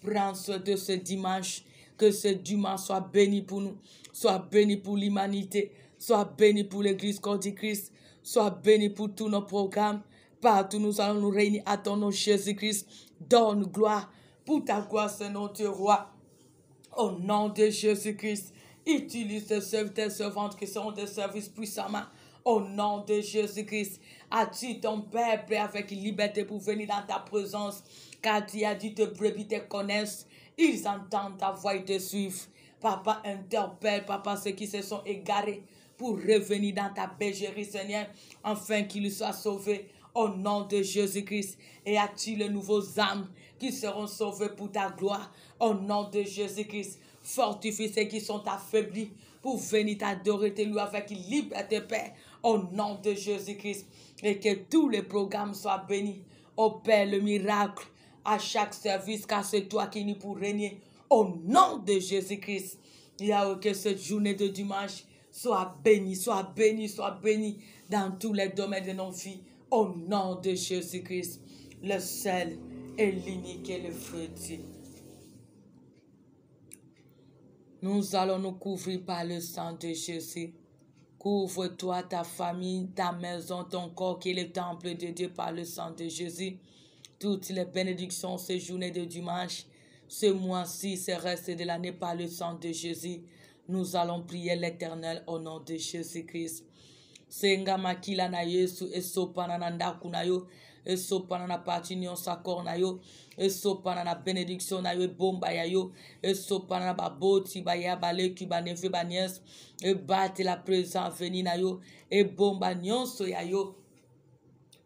prends soin de ce dimanche que ce dimanche soit béni pour nous soit béni pour l'humanité soit béni pour l'église corps du Christ. Sois béni pour tous nos programmes. Partout nous allons nous réunir à ton nom Jésus-Christ. Donne gloire. Pour ta gloire, c'est notre roi. Au nom de Jésus-Christ. Utilise tes serviteurs, servantes qui sont de service puissamment. Au nom de Jésus-Christ. Attire ton peuple avec liberté pour venir dans ta présence. Car tu as dit tes brebis te connaissent. Ils entendent ta voix et te suivent. Papa, interpelle, papa, ceux qui se sont égarés. Pour revenir dans ta bergerie, Seigneur, afin qu'ils soient sauvés au nom de Jésus-Christ. Et attire les nouveaux âmes qui seront sauvés pour ta gloire au nom de Jésus-Christ. Fortifie ceux qui sont affaiblis pour venir t'adorer, te louer avec liberté, Père, au nom de Jésus-Christ. Et que tous les programmes soient bénis. Opère le miracle à chaque service, car c'est toi qui nous pour régner au nom de Jésus-Christ. Il y a que cette journée de dimanche soit béni dans tous les domaines de nos vies. Au nom de Jésus-Christ, le seul et l'unique et le fruitier. Nous allons nous couvrir par le sang de Jésus. Couvre-toi, ta famille, ta maison, ton corps qui est le temple de Dieu par le sang de Jésus. Toutes les bénédictions, ces journées de dimanche, ce mois-ci, ce reste de l'année par le sang de Jésus. Nous allons prier l'Éternel au nom de Jésus-Christ. Senga makila na Yesu esopana na ndaku na yo, esopana na parti nyonso akor na yo, esopana na bénédiction na yo, bomba ya yo, esopana na baboti baya baleki baneve banies, e bate la présence veni na yo, e bomba nyonso ya yo.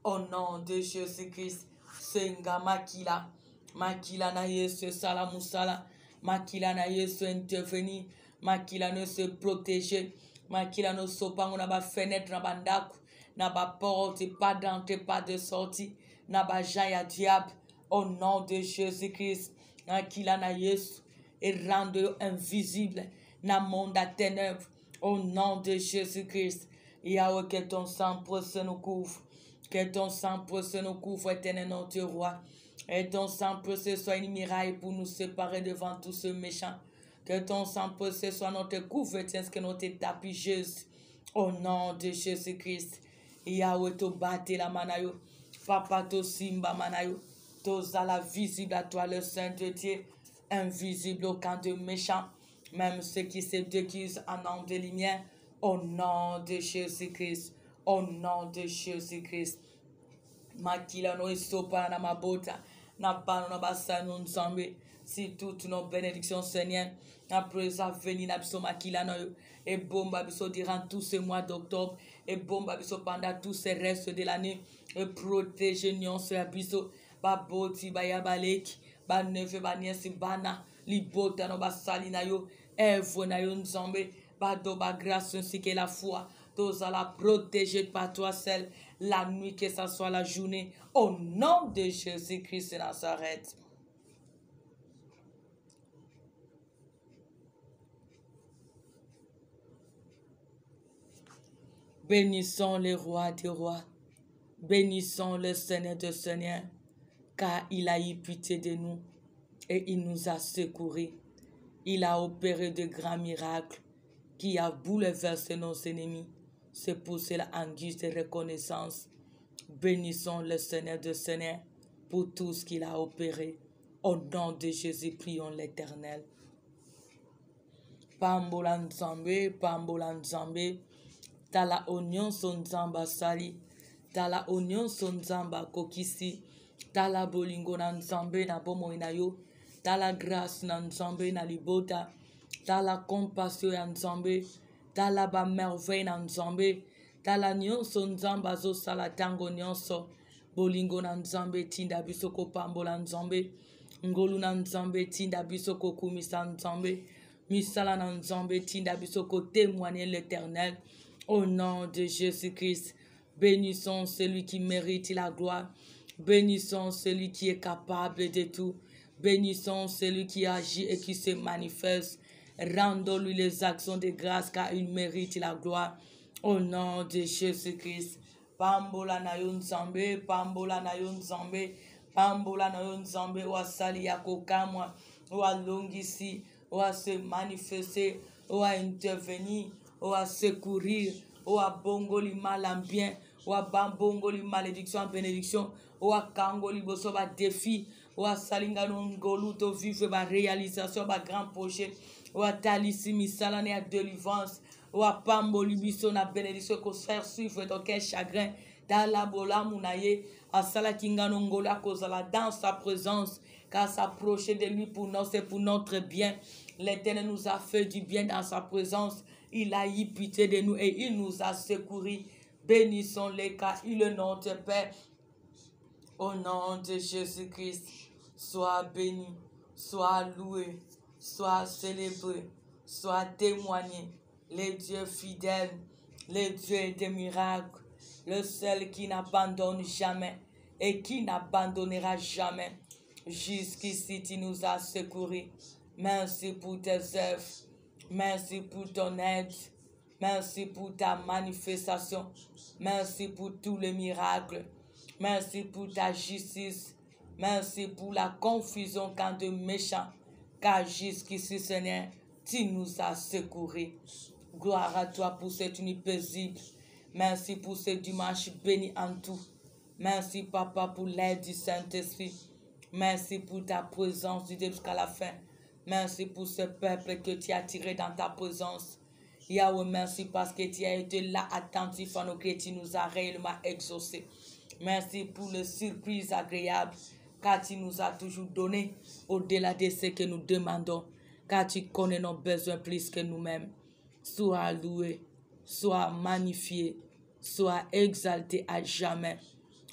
Au nom de Jésus-Christ, senga makila na Yesu sala musala, makila na Yesu intervenir, makila ne se protéger. Makila no sopango na ba fenêtre na ba ndaku na ba porte, pas d'entrée pas de sortie na ba jaya diable au nom de Jésus-Christ. Makila na Yesu et rendre invisible na monde à ténèbres au nom de Jésus-Christ. Yahweh, que ton sang précieux nous couvre, que ton sang précieux nous couvre, éternel notre roi, et ton sang précieux soit une miraille pour nous séparer devant tous ceux méchants. Que ton sang précieux soit notre couverture, que notre tapis juste. Au nom de Jésus-Christ. Yahweh, to bate la manayo. Papa, to simba manayo. To zala visible à toi, le Saint de Dieu. Invisible au camp de méchants. Même ceux qui se déguisent en homme de lumière. Au nom de Jésus-Christ. Au nom de Jésus-Christ. Makila no isopa na mabota. Na pano na basa no nzambe. Si toutes nos bénédictions, Seigneur, après ça, venir na biso makila no et bomba biso durant tout ce mois d'octobre, et bomba biso pendant tout ce reste de l'année, et protéger nyon sur biso, ba boti, ba yabaleki, ba neve, ba niesi, bana, li bota no ba sali na yo, evre na yo nzambe, ba do ba grâce ainsi que la foi, tous à la protéger par toi seul, la nuit que ça soit la journée, au nom de Jésus-Christ de Nazareth. Bénissons le roi des rois, bénissons le Seigneur des seigneurs, car il a eu pitié de nous et il nous a secourus. Il a opéré de grands miracles qui a bouleversé nos ennemis. C'est pour cela, en guise de reconnaissance, bénissons le Seigneur des seigneurs pour tout ce qu'il a opéré. Au nom de Jésus, prions l'Éternel. Pambola nzambe, tala oignon son nzamba sali, tala oignon son nzamba kokisi, tala bolingo na nzambe na bomoi na yo, tala grâce na nzambe na libota, tala compassion ya nzambe, tala ba merveille na nzambe, tala nyonso nzambe azosala ntango nyonso, bolingo na nzambe tinda biso kopambola nzambe, ngolu na nzambe tinda biso kokumisa nzambe, misala na nzambe tinda biso kotémoigner l'Éternel. Au nom de Jésus-Christ, bénissons celui qui mérite la gloire, bénissons celui qui est capable de tout, bénissons celui qui agit et qui se manifeste. Rendons-lui les actions de grâce car il mérite la gloire. Au nom de Jésus-Christ. Pambola na yo nzambe, pambola na yo nzambe, pambola na yo nzambe, wasali ya kokamwa, walongisi, wa se manifester, wa intervenir, wa secourir, wa bongoli mal en bien, wa bambongoli malédiction en bénédiction, wa kangoli boso ba défi, wa salinga ngolu to vivre ba réalisation ba grand projet, wa talisi misalane à délivrance, wa pamboli biso na bénédiction ko faire suivre ton cœur chagrin, dans la bola munaye, à sala kingano ngolu à cause dans sa présence, car s'approcher de lui pour nous, c'est pour notre bien. L'Éternel nous a fait du bien dans sa présence. Il a eu pitié de nous et il nous a secourus. Bénissons-les car il est notre Père. Au nom de Jésus-Christ, sois béni, sois loué, sois célébré, sois témoigné. Le Dieu fidèle, le Dieu des miracles, le seul qui n'abandonne jamais et qui n'abandonnera jamais. Jusqu'ici, tu nous as secourus. Merci pour tes œuvres. Merci pour ton aide. Merci pour ta manifestation. Merci pour tous les miracles. Merci pour ta justice. Merci pour la confusion quand de méchants. Car jusqu'ici, Seigneur, tu nous as secourus. Gloire à toi pour cette nuit paisible. Merci pour ce dimanche béni en tout. Merci, Papa, pour l'aide du Saint-Esprit. Merci pour ta présence du début jusqu'à la fin. Merci pour ce peuple que tu as tiré dans ta présence. Yahweh, merci parce que tu as été là attentif à nos cris, tu nous as réellement exaucés. Merci pour le surprise agréable, car tu nous as toujours donné au-delà de ce que nous demandons, car tu connais nos besoins plus que nous-mêmes. Sois loué, sois magnifié, sois exalté à jamais.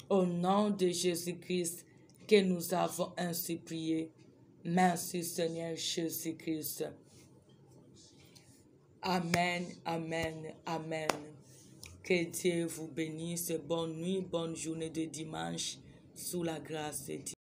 Au nom de Jésus-Christ, que nous avons ainsi prié. Merci Seigneur Jésus-Christ. Amen, amen, amen. Que Dieu vous bénisse. Bonne nuit, bonne journée de dimanche, sous la grâce de Dieu.